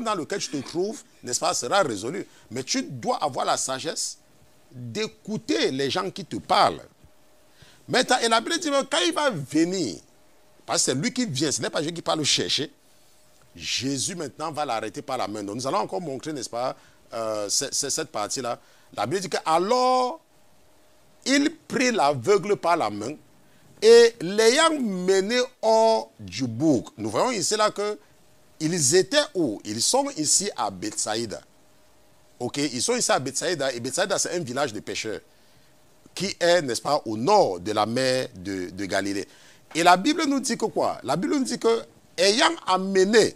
dans lequel tu te trouves, n'est-ce pas, sera résolu. Mais tu dois avoir la sagesse d'écouter les gens qui te parlent. Maintenant, et la Bible dit, quand il va venir, parce que c'est lui qui vient, ce n'est pas Jésus qui va le chercher, Jésus maintenant va l'arrêter par la main. Donc nous allons encore montrer, n'est-ce pas, cette partie-là. La Bible dit qu'alors, il prit l'aveugle par la main et l'ayant mené hors du bourg. Nous voyons ici là que ils étaient où? Ils sont ici à Bethsaïda. Ok, ils sont ici à Bethsaïda et Bethsaïda c'est un village de pêcheurs qui est, n'est-ce pas, au nord de la mer de Galilée. Et la Bible nous dit que quoi? La Bible nous dit que ayant amené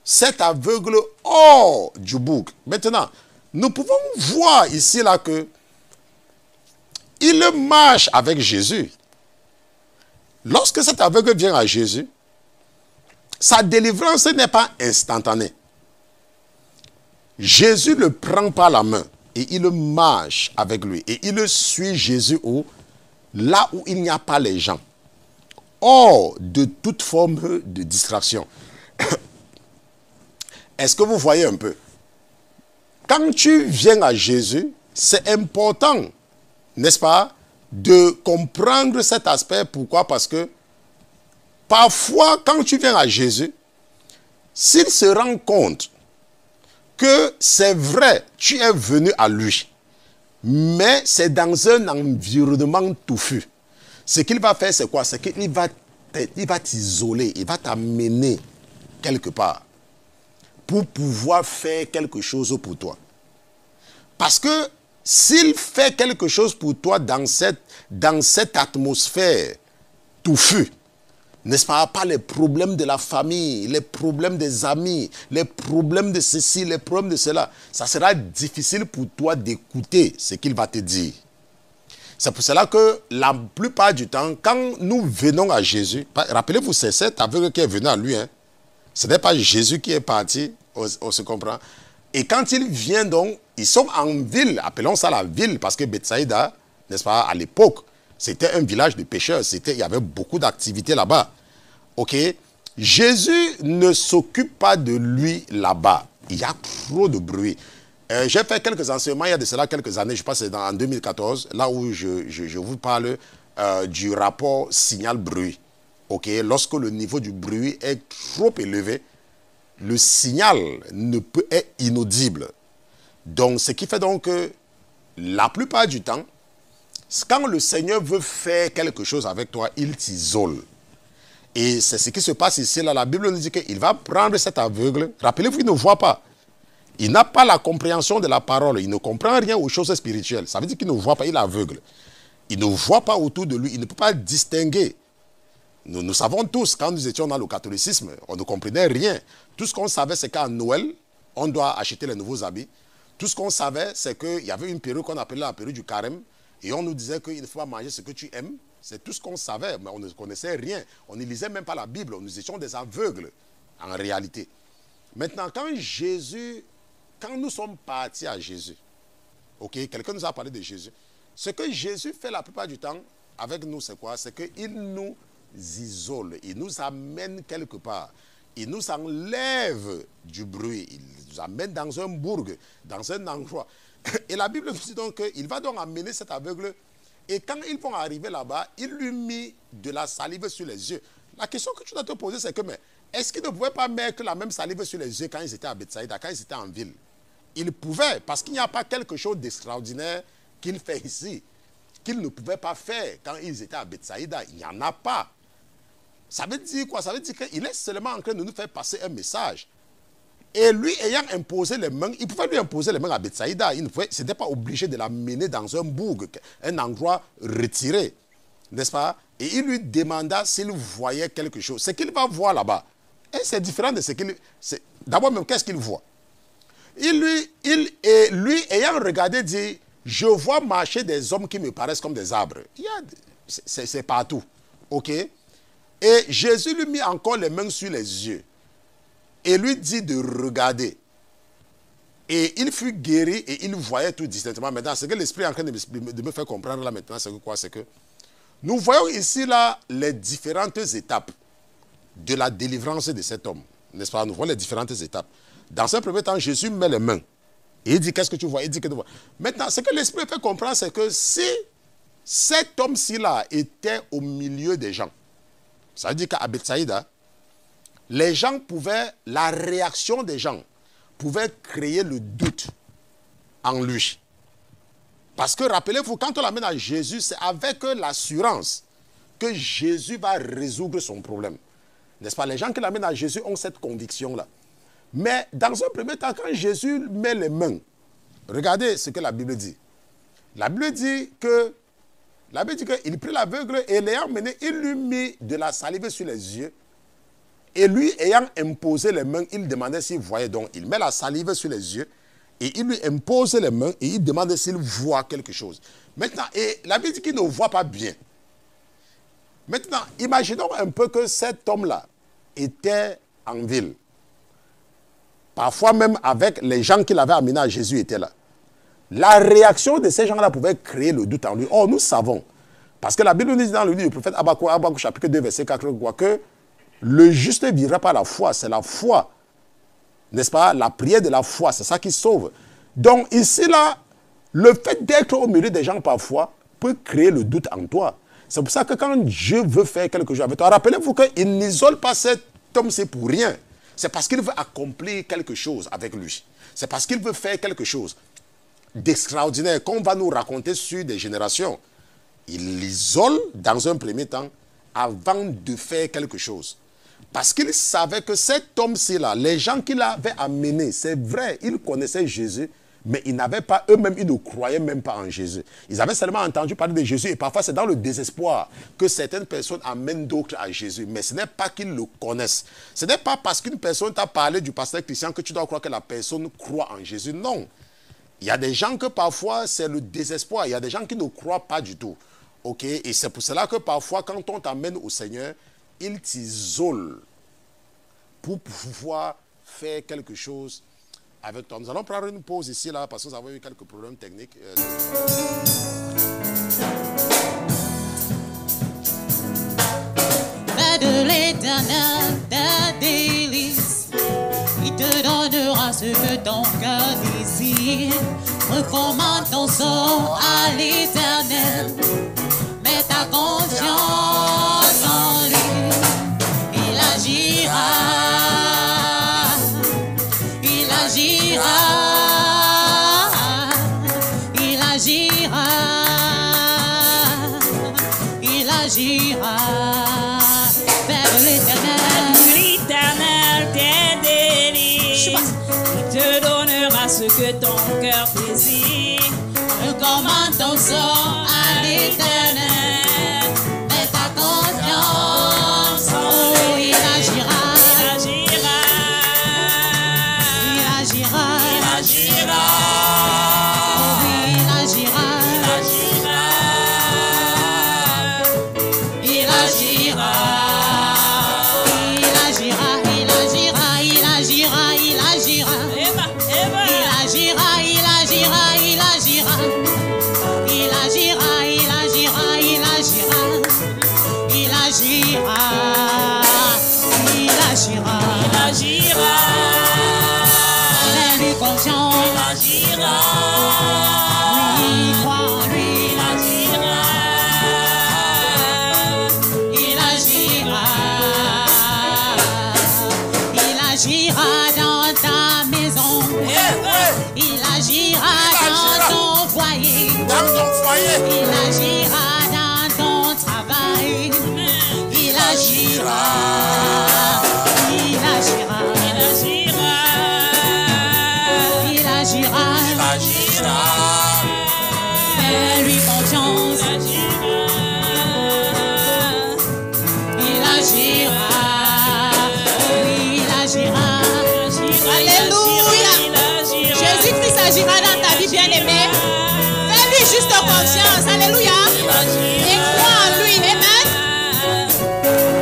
cet aveugle hors du bourg. Maintenant, nous pouvons voir ici là que il marche avec Jésus. Lorsque cet aveugle vient à Jésus, sa délivrance n'est pas instantanée. Jésus le prend par la main et il marche avec lui. Et il suit Jésus là où il n'y a pas les gens. Hors de toute forme de distraction. Est-ce que vous voyez un peu? Quand tu viens à Jésus, c'est important, n'est-ce pas, de comprendre cet aspect. Pourquoi? Parce que parfois, quand tu viens à Jésus, s'il se rend compte que c'est vrai, tu es venu à lui, mais c'est dans un environnement touffu. Ce qu'il va faire, c'est quoi? C'est qu'il va t'isoler, il va t'amener quelque part pour pouvoir faire quelque chose pour toi. Parce que s'il fait quelque chose pour toi dans cette atmosphère touffue, n'est-ce pas les problèmes de la famille, les problèmes des amis, les problèmes de ceci, les problèmes de cela, ça sera difficile pour toi d'écouter ce qu'il va te dire. C'est pour cela que la plupart du temps, quand nous venons à Jésus, rappelez-vous, c'est cet aveugle qui est venu à lui. Hein. Ce n'est pas Jésus qui est parti, on se comprend. Et quand il vient donc, ils sont en ville, appelons ça la ville, parce que Bethsaïda, n'est-ce pas, à l'époque, c'était un village de pêcheurs, il y avait beaucoup d'activités là-bas. Ok? Jésus ne s'occupe pas de lui là-bas. Il y a trop de bruit. J'ai fait quelques enseignements, il y a de cela quelques années, je pense que c'est en 2014, là où je vous parle du rapport signal-bruit. Ok? Lorsque le niveau du bruit est trop élevé, le signal est inaudible. Donc, ce qui fait donc que la plupart du temps, quand le Seigneur veut faire quelque chose avec toi, il t'isole. Et c'est ce qui se passe ici. Là, la Bible nous dit qu'il va prendre cet aveugle. Rappelez-vous, il ne voit pas. Il n'a pas la compréhension de la parole. Il ne comprend rien aux choses spirituelles. Ça veut dire qu'il ne voit pas, il est aveugle. Il ne voit pas autour de lui. Il ne peut pas distinguer Nous savons tous, quand nous étions dans le catholicisme, on ne comprenait rien. Tout ce qu'on savait, c'est qu'à Noël, on doit acheter les nouveaux habits. Tout ce qu'on savait, c'est qu'il y avait une période qu'on appelait la période du carême. Et on nous disait qu'il ne faut pas manger ce que tu aimes. C'est tout ce qu'on savait, mais on ne connaissait rien. On ne lisait même pas la Bible. Nous étions des aveugles, en réalité. Maintenant, quand nous sommes partis à Jésus, ok, quelqu'un nous a parlé de Jésus. Ce que Jésus fait la plupart du temps avec nous, c'est quoi? C'est qu'il nous isole, il nous amène quelque part. Il nous enlève du bruit, il nous amène dans un bourg, dans un endroit. Et la Bible nous dit donc qu'il va donc amener cet aveugle. Et quand ils vont arriver là-bas, il lui mit de la salive sur les yeux. La question que tu dois te poser, c'est que, mais est-ce qu'ils ne pouvaient pas mettre la même salive sur les yeux quand ils étaient à Bethsaïda, quand ils étaient en ville? Ils pouvaient, parce qu'il n'y a pas quelque chose d'extraordinaire qu'il fait ici, qu'ils ne pouvaient pas faire quand ils étaient à Bethsaïda. Il n'y en a pas. Ça veut dire quoi? Ça veut dire qu'il est seulement en train de nous faire passer un message. Et lui ayant imposé les mains, il pouvait lui imposer les mains à Bethsaïda. Il n'était pas obligé de l'amener dans un bourg, un endroit retiré. N'est-ce pas? Et il lui demanda s'il voyait quelque chose. Ce qu'il va voir là-bas, et c'est différent de ce qu'il... D'abord même, qu'est-ce qu'il voit? Lui ayant regardé, dit, je vois marcher des hommes qui me paraissent comme des arbres. C'est partout. OK? Et Jésus lui mit encore les mains sur les yeux. Et lui dit de regarder. Et il fut guéri et il voyait tout distinctement. Maintenant, ce que l'Esprit est en train de me faire comprendre là maintenant, c'est quoi? C'est que nous voyons ici là les différentes étapes de la délivrance de cet homme. N'est-ce pas? Nous voyons les différentes étapes. Dans un premier temps, Jésus met les mains. Et il dit, qu'est-ce que tu vois? Il dit que tu vois. Maintenant, ce que l'Esprit fait comprendre, c'est que si cet homme-ci là était au milieu des gens, ça veut dire qu'à Bethsaïda, les gens pouvaient, la réaction des gens pouvait créer le doute en lui. Parce que rappelez-vous, quand on l'amène à Jésus, c'est avec l'assurance que Jésus va résoudre son problème. N'est-ce pas? Les gens qui l'amènent à Jésus ont cette conviction-là. Mais dans un premier temps, quand Jésus met les mains, regardez ce que la Bible dit. La Bible dit qu'il prit l'aveugle et l'ayant mené, il lui mit de la salive sur les yeux. Et lui, ayant imposé les mains, il demandait s'il voyait. Donc, il met la salive sur les yeux et il lui impose les mains et il demande s'il voit quelque chose. Maintenant, et la Bible dit qu'il ne voit pas bien. Maintenant, imaginons un peu que cet homme-là était en ville. Parfois même avec les gens qu'il avait amenés à Jésus étaient là. La réaction de ces gens-là pouvait créer le doute en lui. Or, nous savons, parce que la Bible nous dit dans le livre du prophète Habakkuk, chapitre 2, verset 4, que le juste vivra par la foi. C'est la foi, n'est-ce pas? La prière de la foi, c'est ça qui sauve. Donc ici, là, le fait d'être au milieu des gens parfois peut créer le doute en toi. C'est pour ça que quand Dieu veut faire quelque chose avec toi, rappelez-vous qu'il n'isole pas cet homme-ci pour rien. C'est parce qu'il veut accomplir quelque chose avec lui. C'est parce qu'il veut faire quelque chose d'extraordinaire qu'on va nous raconter sur des générations. Il l'isole dans un premier temps avant de faire quelque chose. Parce qu'il savait que cet homme-ci là, les gens qui l'avaient amené, c'est vrai, ils connaissaient Jésus, mais ils n'avaient pas, eux-mêmes, ils ne croyaient même pas en Jésus. Ils avaient seulement entendu parler de Jésus et parfois c'est dans le désespoir que certaines personnes amènent d'autres à Jésus. Mais ce n'est pas qu'ils le connaissent. Ce n'est pas parce qu'une personne t'a parlé du pasteur Christian que tu dois croire que la personne croit en Jésus. Non. Il y a des gens que parfois c'est le désespoir. Il y a des gens qui ne croient pas du tout. Ok? Et c'est pour cela que parfois quand on t'amène au Seigneur, il t'isole pour pouvoir faire quelque chose avec toi. Nous allons prendre une pause ici, là, parce que nous avons eu quelques problèmes techniques. Fais de l'Éternel ta délice, il te donnera ce que ton cœur désire. Recommande ton sort à l'Éternel, mets ta confiance en lui, il agira, il agira, il agira, il agira. Vers l'Éternel tes délices, il te donnera ce que ton cœur désire. Recommande ton sort à l'Éternel, mets ta confiance agira. Il agira, il agira, il agira, il agira. Il agira, il agira, il agira. Il agira, il agira, il agira. Il agira, il agira. Il agira. Fais-lui confiance. Il agira. Lui, crois, lui. Il agira. Il agira. Il agira dans ta maison. Il agira dans ton foyer. Dans ton foyer. Il agira dans ton travail. Il agira. Il agira. Il agira. Il agira. Il agira. Fais-lui confiance. Il agira. Oui, il agira. Alléluia. Jésus-Christ agira dans ta vie, bien-aimé. Fais-lui juste confiance. Alléluia. Et crois en lui. Amen.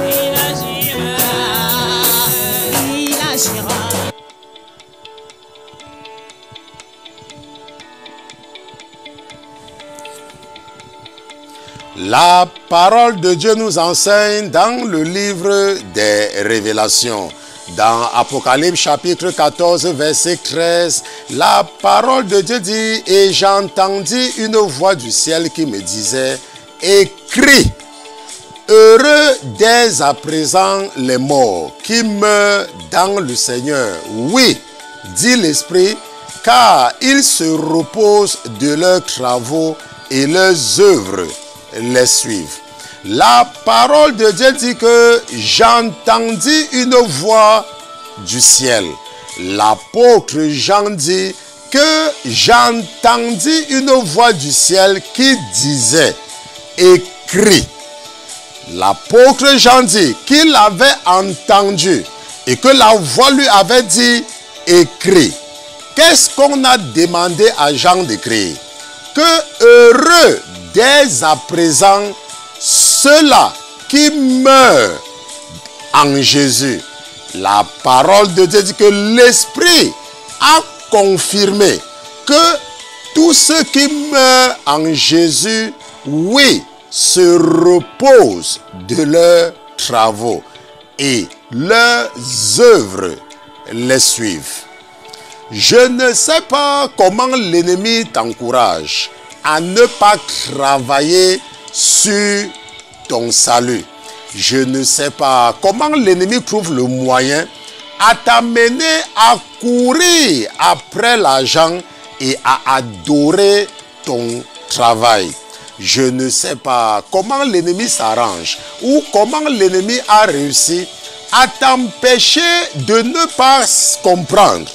Il agira. Il agira. La parole de Dieu nous enseigne dans le livre des Révélations. Dans Apocalypse chapitre 14 verset 13, la parole de Dieu dit « Et j'entendis une voix du ciel qui me disait « Écris, heureux dès à présent les morts qui meurent dans le Seigneur. Oui, dit l'Esprit, car ils se reposent de leurs travaux et leurs œuvres les suivent. » La parole de Dieu dit que j'entendis une voix du ciel. L'apôtre Jean dit que j'entendis une voix du ciel qui disait « Écris ». L'apôtre Jean dit qu'il avait entendu et que la voix lui avait dit « Écris ». Qu'est-ce qu'on a demandé à Jean d'écrire? Que heureux dès à présent ceux-là qui meurent en Jésus. La parole de Dieu dit que l'Esprit a confirmé que tous ceux qui meurent en Jésus, oui, se reposent de leurs travaux et leurs œuvres les suivent. Je ne sais pas comment l'ennemi t'encourage à ne pas travailler sur ton salut. Je ne sais pas comment l'ennemi trouve le moyen à t'amener à courir après l'argent et à adorer ton travail. Je ne sais pas comment l'ennemi s'arrange ou comment l'ennemi a réussi à t'empêcher de ne pas comprendre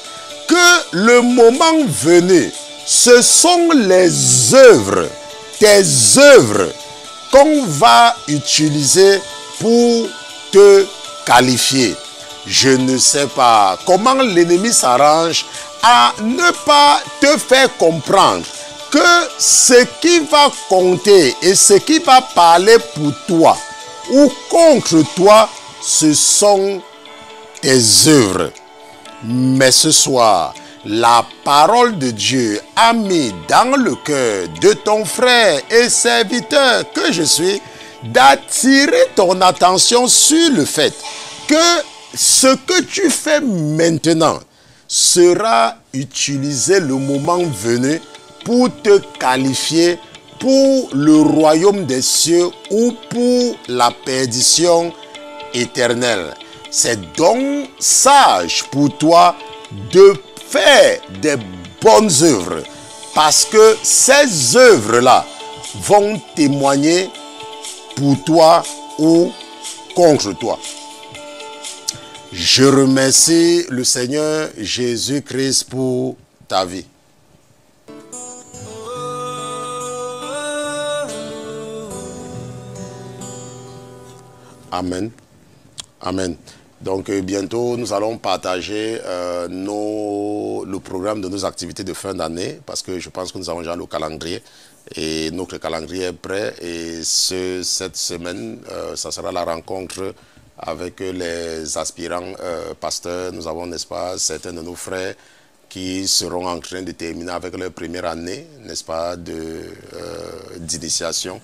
que le moment venu, ce sont les œuvres, tes œuvres, qu'on va utiliser pour te qualifier. Je ne sais pas comment l'ennemi s'arrange à ne pas te faire comprendre que ce qui va compter et ce qui va parler pour toi ou contre toi, ce sont tes œuvres. Mais ce soir, la parole de Dieu a mis dans le cœur de ton frère et serviteur que je suis d'attirer ton attention sur le fait que ce que tu fais maintenant sera utilisé le moment venu pour te qualifier pour le royaume des cieux ou pour la perdition éternelle. C'est donc sage pour toi de faire des bonnes œuvres parce que ces œuvres-là vont témoigner pour toi ou contre toi. Je remercie le Seigneur Jésus-Christ pour ta vie. Amen. Amen. Donc bientôt, nous allons partager le programme de nos activités de fin d'année parce que je pense que nous avons déjà le calendrier et notre calendrier est prêt. Et cette semaine, ça sera la rencontre avec les aspirants pasteurs. Nous avons, n'est-ce pas, certains de nos frères qui seront en train de terminer avec leur première année, n'est-ce pas, d'initiation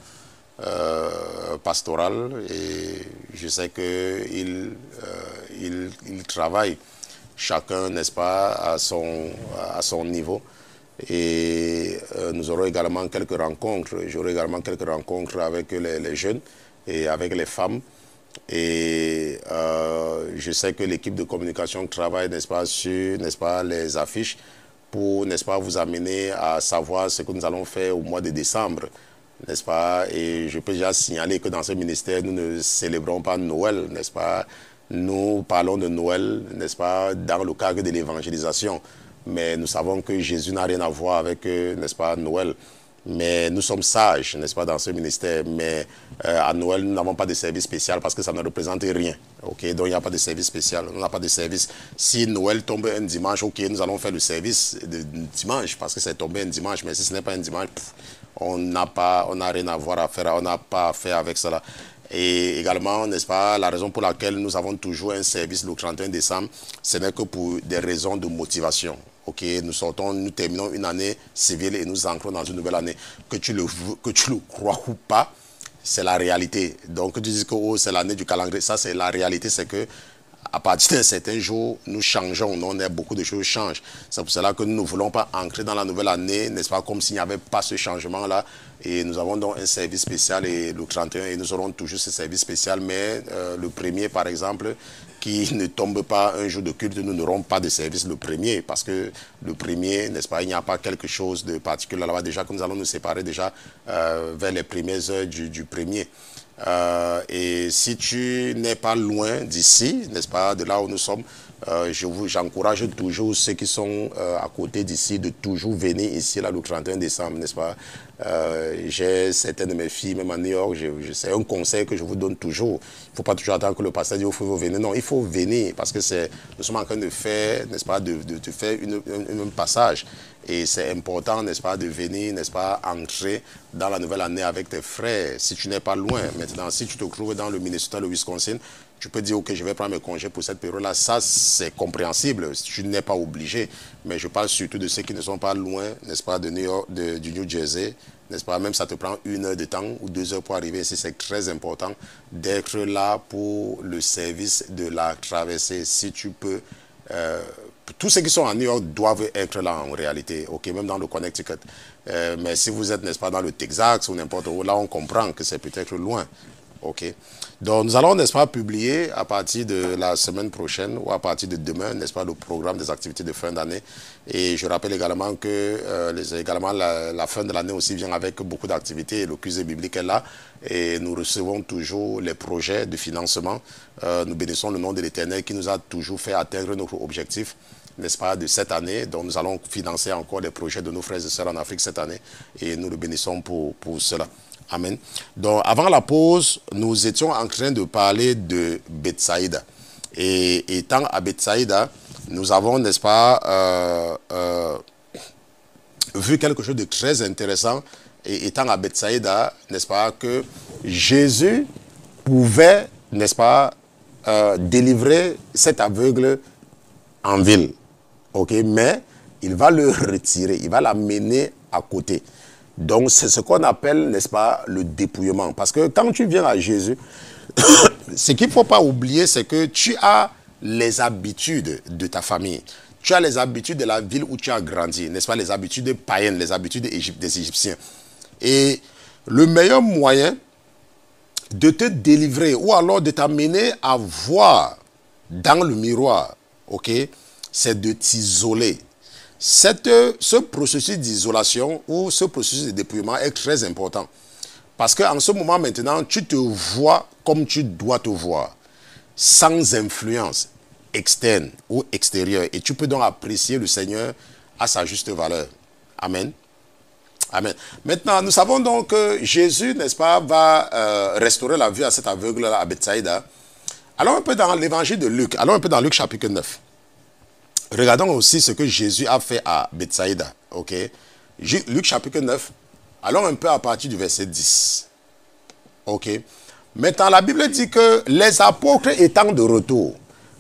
pastorale. Et je sais qu'ils travaillent chacun, n'est-ce pas, à son niveau. Et nous aurons également quelques rencontres. J'aurai également quelques rencontres avec les jeunes et avec les femmes. Et je sais que l'équipe de communication travaille, n'est-ce pas, sur, n'est-ce pas, les affiches pour, n'est-ce pas, vous amener à savoir ce que nous allons faire au mois de décembre, n'est-ce pas. Et je peux déjà signaler que dans ce ministère, nous ne célébrons pas Noël, n'est-ce pas. Nous parlons de Noël, n'est-ce pas, dans le cadre de l'évangélisation. Mais nous savons que Jésus n'a rien à voir avec, n'est-ce pas, Noël. Mais nous sommes sages, n'est-ce pas, dans ce ministère. Mais à Noël, nous n'avons pas de service spécial parce que ça ne représente rien. Okay? Donc, il n'y a pas de service spécial. On n'a pas de service. Si Noël tombe un dimanche, ok, nous allons faire le service de dimanche parce que c'est tombé un dimanche. Mais si ce n'est pas un dimanche, on n'a rien à voir à faire. On n'a pas à faire avec cela. Et également, n'est-ce pas, la raison pour laquelle nous avons toujours un service le 31 décembre, ce n'est que pour des raisons de motivation. Ok, nous terminons une année civile et nous entrons dans une nouvelle année. Que tu le crois ou pas, c'est la réalité. Donc, tu dis que oh, c'est l'année du calendrier. Ça, c'est la réalité, c'est que à partir d'un certain jour, nous changeons. Beaucoup de choses changent. C'est pour cela que nous ne voulons pas entrer dans la nouvelle année, n'est-ce pas, comme s'il n'y avait pas ce changement-là. Et nous avons donc un service spécial et le 31, et nous aurons toujours ce service spécial. Mais le premier, par exemple, qui ne tombe pas un jour de culte, nous n'aurons pas de service le premier. Parce que le premier, n'est-ce pas, il n'y a pas quelque chose de particulier là-bas. Déjà que nous allons nous séparer déjà vers les premières heures du premier. Et si tu n'es pas loin d'ici, n'est-ce pas, de là où nous sommes, j'encourage toujours ceux qui sont à côté d'ici de toujours venir ici là, le 31 décembre, n'est-ce pas. J'ai certaines de mes filles, même à New York, c'est un conseil que je vous donne toujours. Il ne faut pas toujours attendre que le pasteur dise il faut venir. Non, il faut venir parce que nous sommes en train de faire, n'est-ce pas, de faire un passage. Et c'est important, n'est-ce pas, de venir, n'est-ce pas, entrer dans la nouvelle année avec tes frères, si tu n'es pas loin. Maintenant, si tu te trouves dans le Minnesota, le Wisconsin, tu peux dire, ok, je vais prendre mes congés pour cette période-là. Ça, c'est compréhensible, tu n'es pas obligé. Mais je parle surtout de ceux qui ne sont pas loin, n'est-ce pas, de New York, du New Jersey, n'est-ce pas, même ça te prend 1 heure de temps ou 2 heures pour arriver ici. C'est très important d'être là pour le service de la traversée. Si tu peux... tous ceux qui sont à New York doivent être là en réalité, ok, même dans le Connecticut. Mais si vous êtes, n'est-ce pas, dans le Texas ou n'importe où, là on comprend que c'est peut-être loin. Ok. Donc nous allons, n'est-ce pas, publier à partir de la semaine prochaine ou à partir de demain, n'est-ce pas, le programme des activités de fin d'année. Et je rappelle également que la fin de l'année aussi vient avec beaucoup d'activités. Le QZ biblique est là et nous recevons toujours les projets de financement. Nous bénissons le nom de l'Éternel qui nous a toujours fait atteindre notre objectif, n'est-ce pas, de cette année. Donc nous allons financer encore des projets de nos frères et sœurs en Afrique cette année et nous le bénissons pour cela. Amen. Donc avant la pause, nous étions en train de parler de Bethsaïda. Et étant à Bethsaïda, nous avons, n'est-ce pas, vu quelque chose de très intéressant. Et étant à Bethsaïda, n'est-ce pas, que Jésus pouvait, n'est-ce pas, délivrer cet aveugle en ville. Ok, mais il va le retirer, il va l'amener à côté. Donc, c'est ce qu'on appelle, n'est-ce pas, le dépouillement. Parce que quand tu viens à Jésus, ce qu'il ne faut pas oublier, c'est que tu as les habitudes de ta famille. Tu as les habitudes de la ville où tu as grandi, n'est-ce pas, les habitudes païennes, les habitudes des Égyptiens. Et le meilleur moyen de te délivrer ou alors de t'amener à voir dans le miroir, ok, c'est de t'isoler. Ce processus d'isolation ou ce processus de dépouillement est très important. Parce qu'en ce moment maintenant, tu te vois comme tu dois te voir, sans influence externe ou extérieure. Et tu peux donc apprécier le Seigneur à sa juste valeur. Amen. Amen. Maintenant, nous savons donc que Jésus, n'est-ce pas, va restaurer la vue à cet aveugle-là à Bethsaïda Allons un peu dans l'évangile de Luc. Allons un peu dans Luc chapitre 9. Regardons aussi ce que Jésus a fait à Bethsaïda. Ok. Luc chapitre 9. Allons un peu à partir du verset 10. Ok. Maintenant, la Bible dit que les apôtres étant de retour,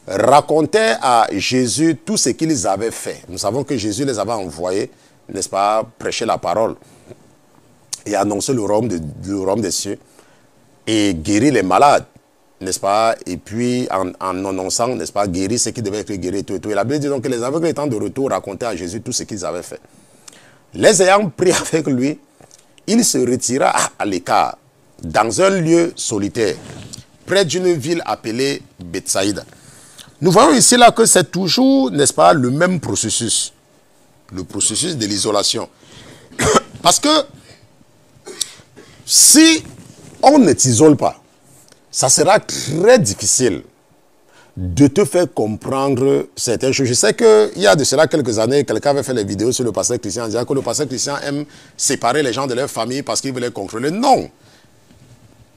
racontaient à Jésus tout ce qu'ils avaient fait. Nous savons que Jésus les avait envoyés, n'est-ce pas, prêcher la parole et annoncer le royaume des cieux et guérir les malades, n'est-ce pas, et puis en annonçant, n'est-ce pas, guérir ceux qui devaient être guéris, tout et tout. Et la Bible dit donc que les aveugles étant de retour racontaient à Jésus tout ce qu'ils avaient fait. Les ayant pris avec lui, il se retira à l'écart, dans un lieu solitaire, près d'une ville appelée Bethsaïda. Nous voyons ici là que c'est toujours, n'est-ce pas, le même processus. Le processus de l'isolation. Parce que si on ne t'isole pas, ça sera très difficile de te faire comprendre certaines choses. Je sais qu'il y a de cela quelques années, quelqu'un avait fait des vidéos sur le pasteur Christian en disant que le pasteur Christian aime séparer les gens de leur famille parce qu'il veut les contrôler. Non.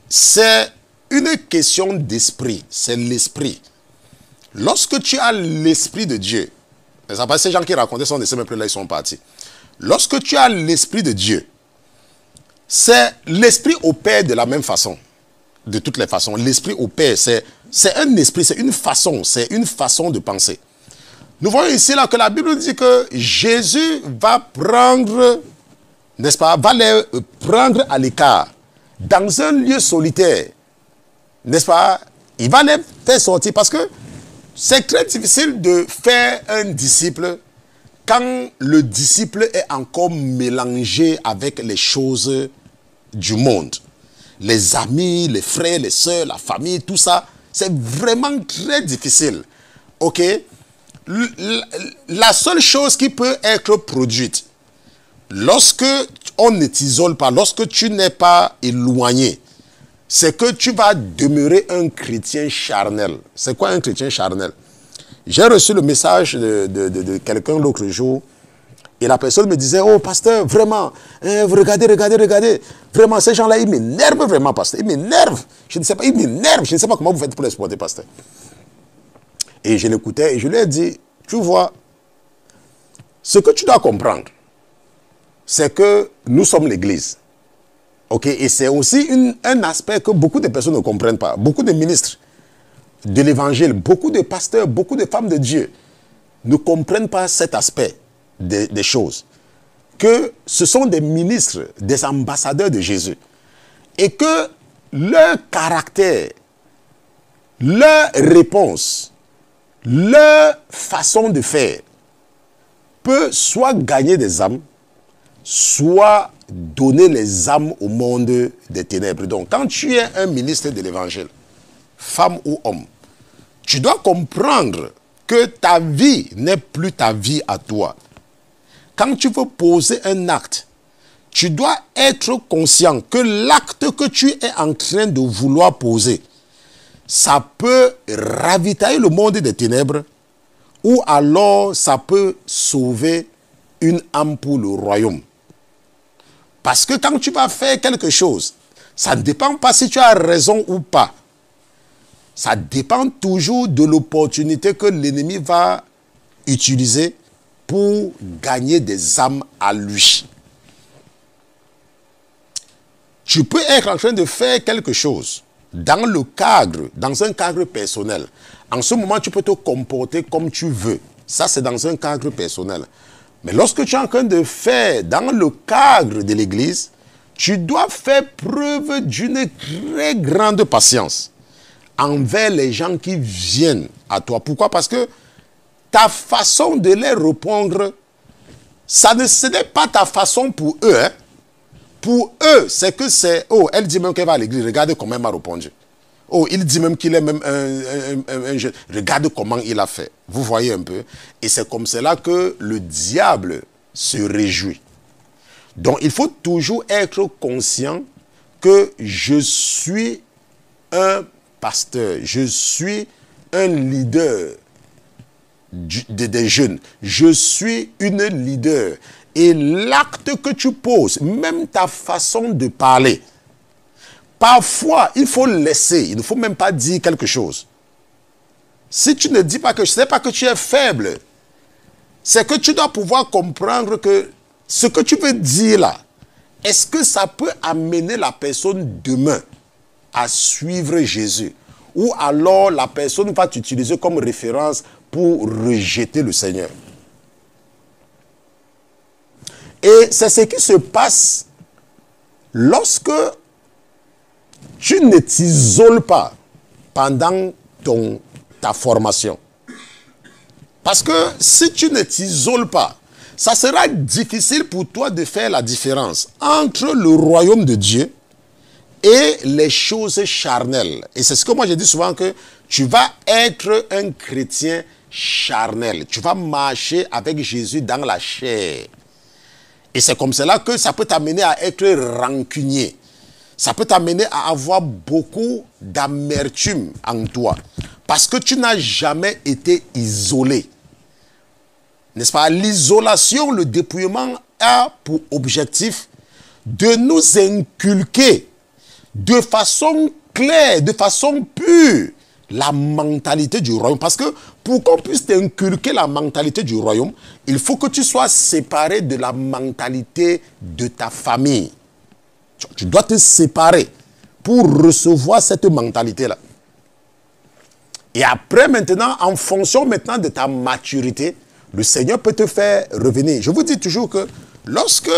C'est une question d'esprit. C'est l'esprit. Lorsque tu as l'esprit de Dieu, ces gens qui racontaient son décès, même là, ils sont partis. Lorsque tu as l'esprit de Dieu, c'est l'esprit opère de la même façon. De toutes les façons. L'esprit opère, c'est un esprit, c'est une façon de penser. Nous voyons ici là que la Bible dit que Jésus va prendre, n'est-ce pas, va les prendre à l'écart, dans un lieu solitaire, n'est-ce pas, il va les faire sortir parce que c'est très difficile de faire un disciple quand le disciple est encore mélangé avec les choses du monde. Les amis, les frères, les sœurs, la famille, tout ça, c'est vraiment très difficile. Ok? La seule chose qui peut être produite, lorsque on ne t'isole pas, lorsque tu n'es pas éloigné, c'est que tu vas demeurer un chrétien charnel. C'est quoi un chrétien charnel? J'ai reçu le message de quelqu'un l'autre jour et la personne me disait, oh pasteur, vraiment, regardez, vraiment ces gens-là, ils m'énervent vraiment, pasteur, ils m'énervent, je ne sais pas comment vous faites pour les supporter, pasteur. Et je l'écoutais et je lui ai dit, tu vois, ce que tu dois comprendre, c'est que nous sommes l'église. Ok, et c'est aussi un aspect que beaucoup de personnes ne comprennent pas. Beaucoup de ministres de l'évangile, beaucoup de pasteurs, beaucoup de femmes de Dieu ne comprennent pas cet aspect des choses. Que ce sont des ministres, des ambassadeurs de Jésus. Et que leur caractère, leur réponse, leur façon de faire peut soit gagner des âmes, soit donner les âmes au monde des ténèbres. Donc, quand tu es un ministre de l'évangile, femme ou homme, tu dois comprendre que ta vie n'est plus ta vie à toi. Quand tu veux poser un acte, tu dois être conscient que l'acte que tu es en train de vouloir poser, ça peut ravitailler le monde des ténèbres ou alors ça peut sauver une âme pour le royaume. Parce que quand tu vas faire quelque chose, ça ne dépend pas si tu as raison ou pas. Ça dépend toujours de l'opportunité que l'ennemi va utiliser pour gagner des âmes à lui. Tu peux être en train de faire quelque chose dans un cadre personnel. En ce moment, tu peux te comporter comme tu veux. Ça, c'est dans un cadre personnel. Mais lorsque tu es en train de faire dans le cadre de l'église, tu dois faire preuve d'une très grande patience envers les gens qui viennent à toi. Pourquoi? Parce que ta façon de les répondre, ce n'est pas ta façon pour eux. Hein. Pour eux, c'est que c'est... Oh, elle dit même qu'elle va à l'église, regardez comment elle m'a répondu. Oh, il dit même qu'il est même un jeune. Regarde comment il a fait. Vous voyez un peu. Et c'est comme cela que le diable se réjouit. Donc, il faut toujours être conscient que je suis un pasteur. Je suis un leader des jeunes. Je suis une leader. Et l'acte que tu poses, même ta façon de parler, parfois, il faut laisser. Il ne faut même pas dire quelque chose. Si tu ne dis pas que, ce n'est pas que tu es faible. C'est que tu dois pouvoir comprendre que ce que tu veux dire là, est-ce que ça peut amener la personne demain à suivre Jésus? Ou alors la personne va t'utiliser comme référence pour rejeter le Seigneur? Et c'est ce qui se passe lorsque tu ne t'isoles pas pendant ta formation. Parce que si tu ne t'isoles pas, ça sera difficile pour toi de faire la différence entre le royaume de Dieu et les choses charnelles. Et c'est ce que moi je dis souvent, que tu vas être un chrétien charnel. Tu vas marcher avec Jésus dans la chair. Et c'est comme cela que ça peut t'amener à être rancunier. Ça peut t'amener à avoir beaucoup d'amertume en toi. Parce que tu n'as jamais été isolé. N'est-ce pas? L'isolation, le dépouillement a pour objectif de nous inculquer de façon claire, de façon pure, la mentalité du royaume. Parce que pour qu'on puisse t'inculquer la mentalité du royaume, il faut que tu sois séparé de la mentalité de ta famille. Tu dois te séparer pour recevoir cette mentalité-là. Et après maintenant, en fonction maintenant de ta maturité, le Seigneur peut te faire revenir. Je vous dis toujours que lorsque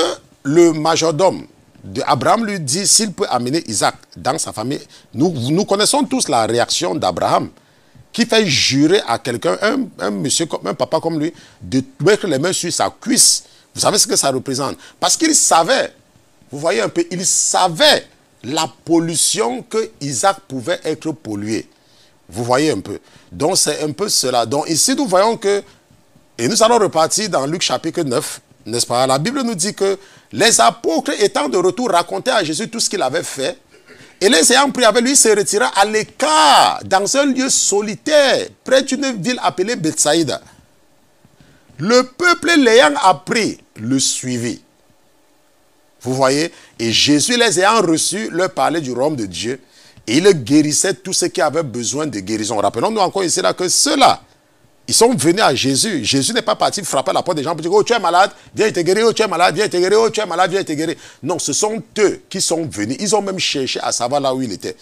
le majordome d'Abraham lui dit s'il peut amener Isaac dans sa famille, nous connaissons tous la réaction d'Abraham, qui fait jurer à quelqu'un, un monsieur, un papa comme lui, de mettre les mains sur sa cuisse. Vous savez ce que ça représente? Parce qu'il savait, vous voyez un peu, il savait la pollution que Isaac pouvait être pollué. Vous voyez un peu. Donc c'est un peu cela. Donc ici nous voyons que, et nous allons repartir dans Luc chapitre 9, n'est-ce pas? La Bible nous dit que les apôtres étant de retour racontaient à Jésus tout ce qu'il avait fait. Et les ayant pris avec lui, se retira à l'écart, dans un lieu solitaire, près d'une ville appelée Bethsaïda. Le peuple l'ayant appris, le suivit. Vous voyez? Et Jésus les ayant reçus, leur parlait du royaume de Dieu. Et il guérissait tous ceux qui avaient besoin de guérison. Rappelons-nous encore ici là que ceux-là, ils sont venus à Jésus. Jésus n'est pas parti frapper à la porte des gens pour dire « Oh, tu es malade, viens te guérir, oh, tu es malade, viens te guérir, oh, tu es malade, viens te guérir. » Non, ce sont eux qui sont venus. Ils ont même cherché à savoir là où il était.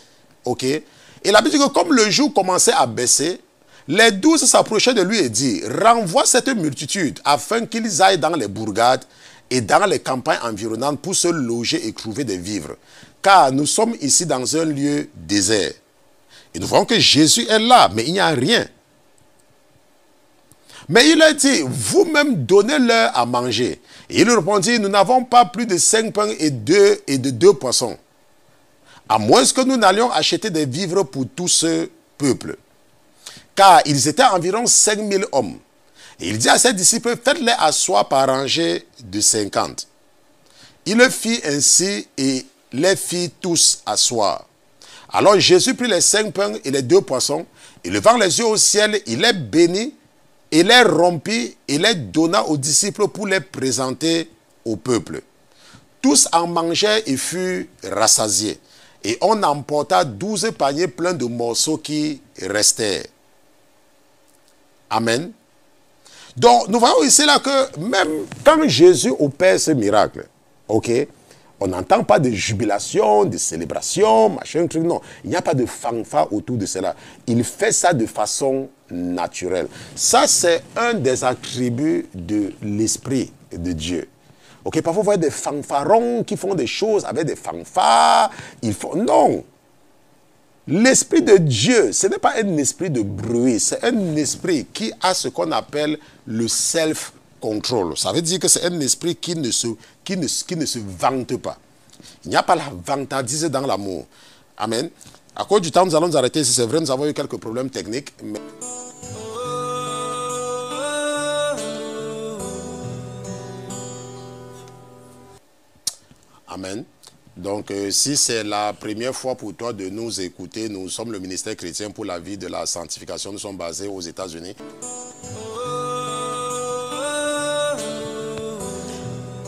Ok? Et la Bible dit que comme le jour commençait à baisser, les 12 s'approchaient de lui et dit « Renvoie cette multitude afin qu'ils aillent dans les bourgades et dans les campagnes environnantes pour se loger et trouver des vivres. Car nous sommes ici dans un lieu désert. » Et nous voyons que Jésus est là, mais il n'y a rien. Mais il a dit, vous-même donnez-leur à manger. Et il répondit, nous n'avons pas plus de 5 pains et de 2 poissons. À moins que nous n'allions acheter des vivres pour tout ce peuple. Car ils étaient environ 5000 hommes. Et il dit à ses disciples, faites-les asseoir par rangée de 50. Il le fit ainsi et les fit tous asseoir. Alors Jésus prit les 5 pains et les 2 poissons, et levant les yeux au ciel, il les bénit, et les rompit et les donna aux disciples pour les présenter au peuple. Tous en mangèrent et furent rassasiés. Et on emporta 12 paniers pleins de morceaux qui restaient. Amen. Donc, nous voyons ici là que même quand Jésus opère ce miracle, ok, on n'entend pas de jubilation, de célébration, machin, truc, non. Il n'y a pas de fanfare autour de cela. Il fait ça de façon naturelle. Ça, c'est un des attributs de l'Esprit de Dieu. Ok, parfois, vous voyez des fanfarons qui font des choses avec des fanfares. Non. L'Esprit de Dieu, ce n'est pas un esprit de bruit. C'est un esprit qui a ce qu'on appelle le self-control. Ça veut dire que c'est un esprit qui ne se vante pas. Il n'y a pas la vantardise dans l'amour. Amen. À cause du temps, nous allons nous arrêter ici. C'est vrai, nous avons eu quelques problèmes techniques. Mais... Amen. Donc, si c'est la première fois pour toi de nous écouter, nous sommes le ministère chrétien pour la vie de la sanctification. Nous sommes basés aux États-Unis.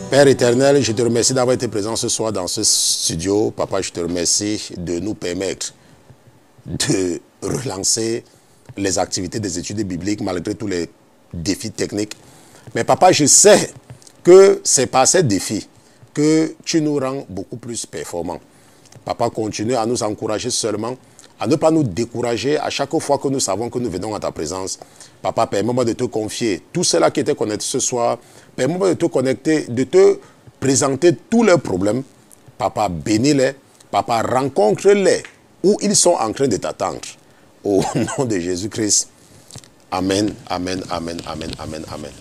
Père éternel, je te remercie d'avoir été présent ce soir dans ce studio. Papa, je te remercie de nous permettre de relancer les activités des études bibliques, malgré tous les défis techniques. Mais papa, je sais que c'est par ces défis que tu nous rends beaucoup plus performants. Papa, continue à nous encourager seulement, à ne pas nous décourager à chaque fois que nous savons que nous venons à ta présence. Papa, permets-moi de te confier tout cela qui était connecté ce soir. Permets-moi de te connecter, de te présenter tous leurs problèmes. Papa, bénis-les. Papa, rencontre-les où ils sont en train de t'attendre. Au nom de Jésus-Christ. Amen, amen, amen, amen, amen, amen.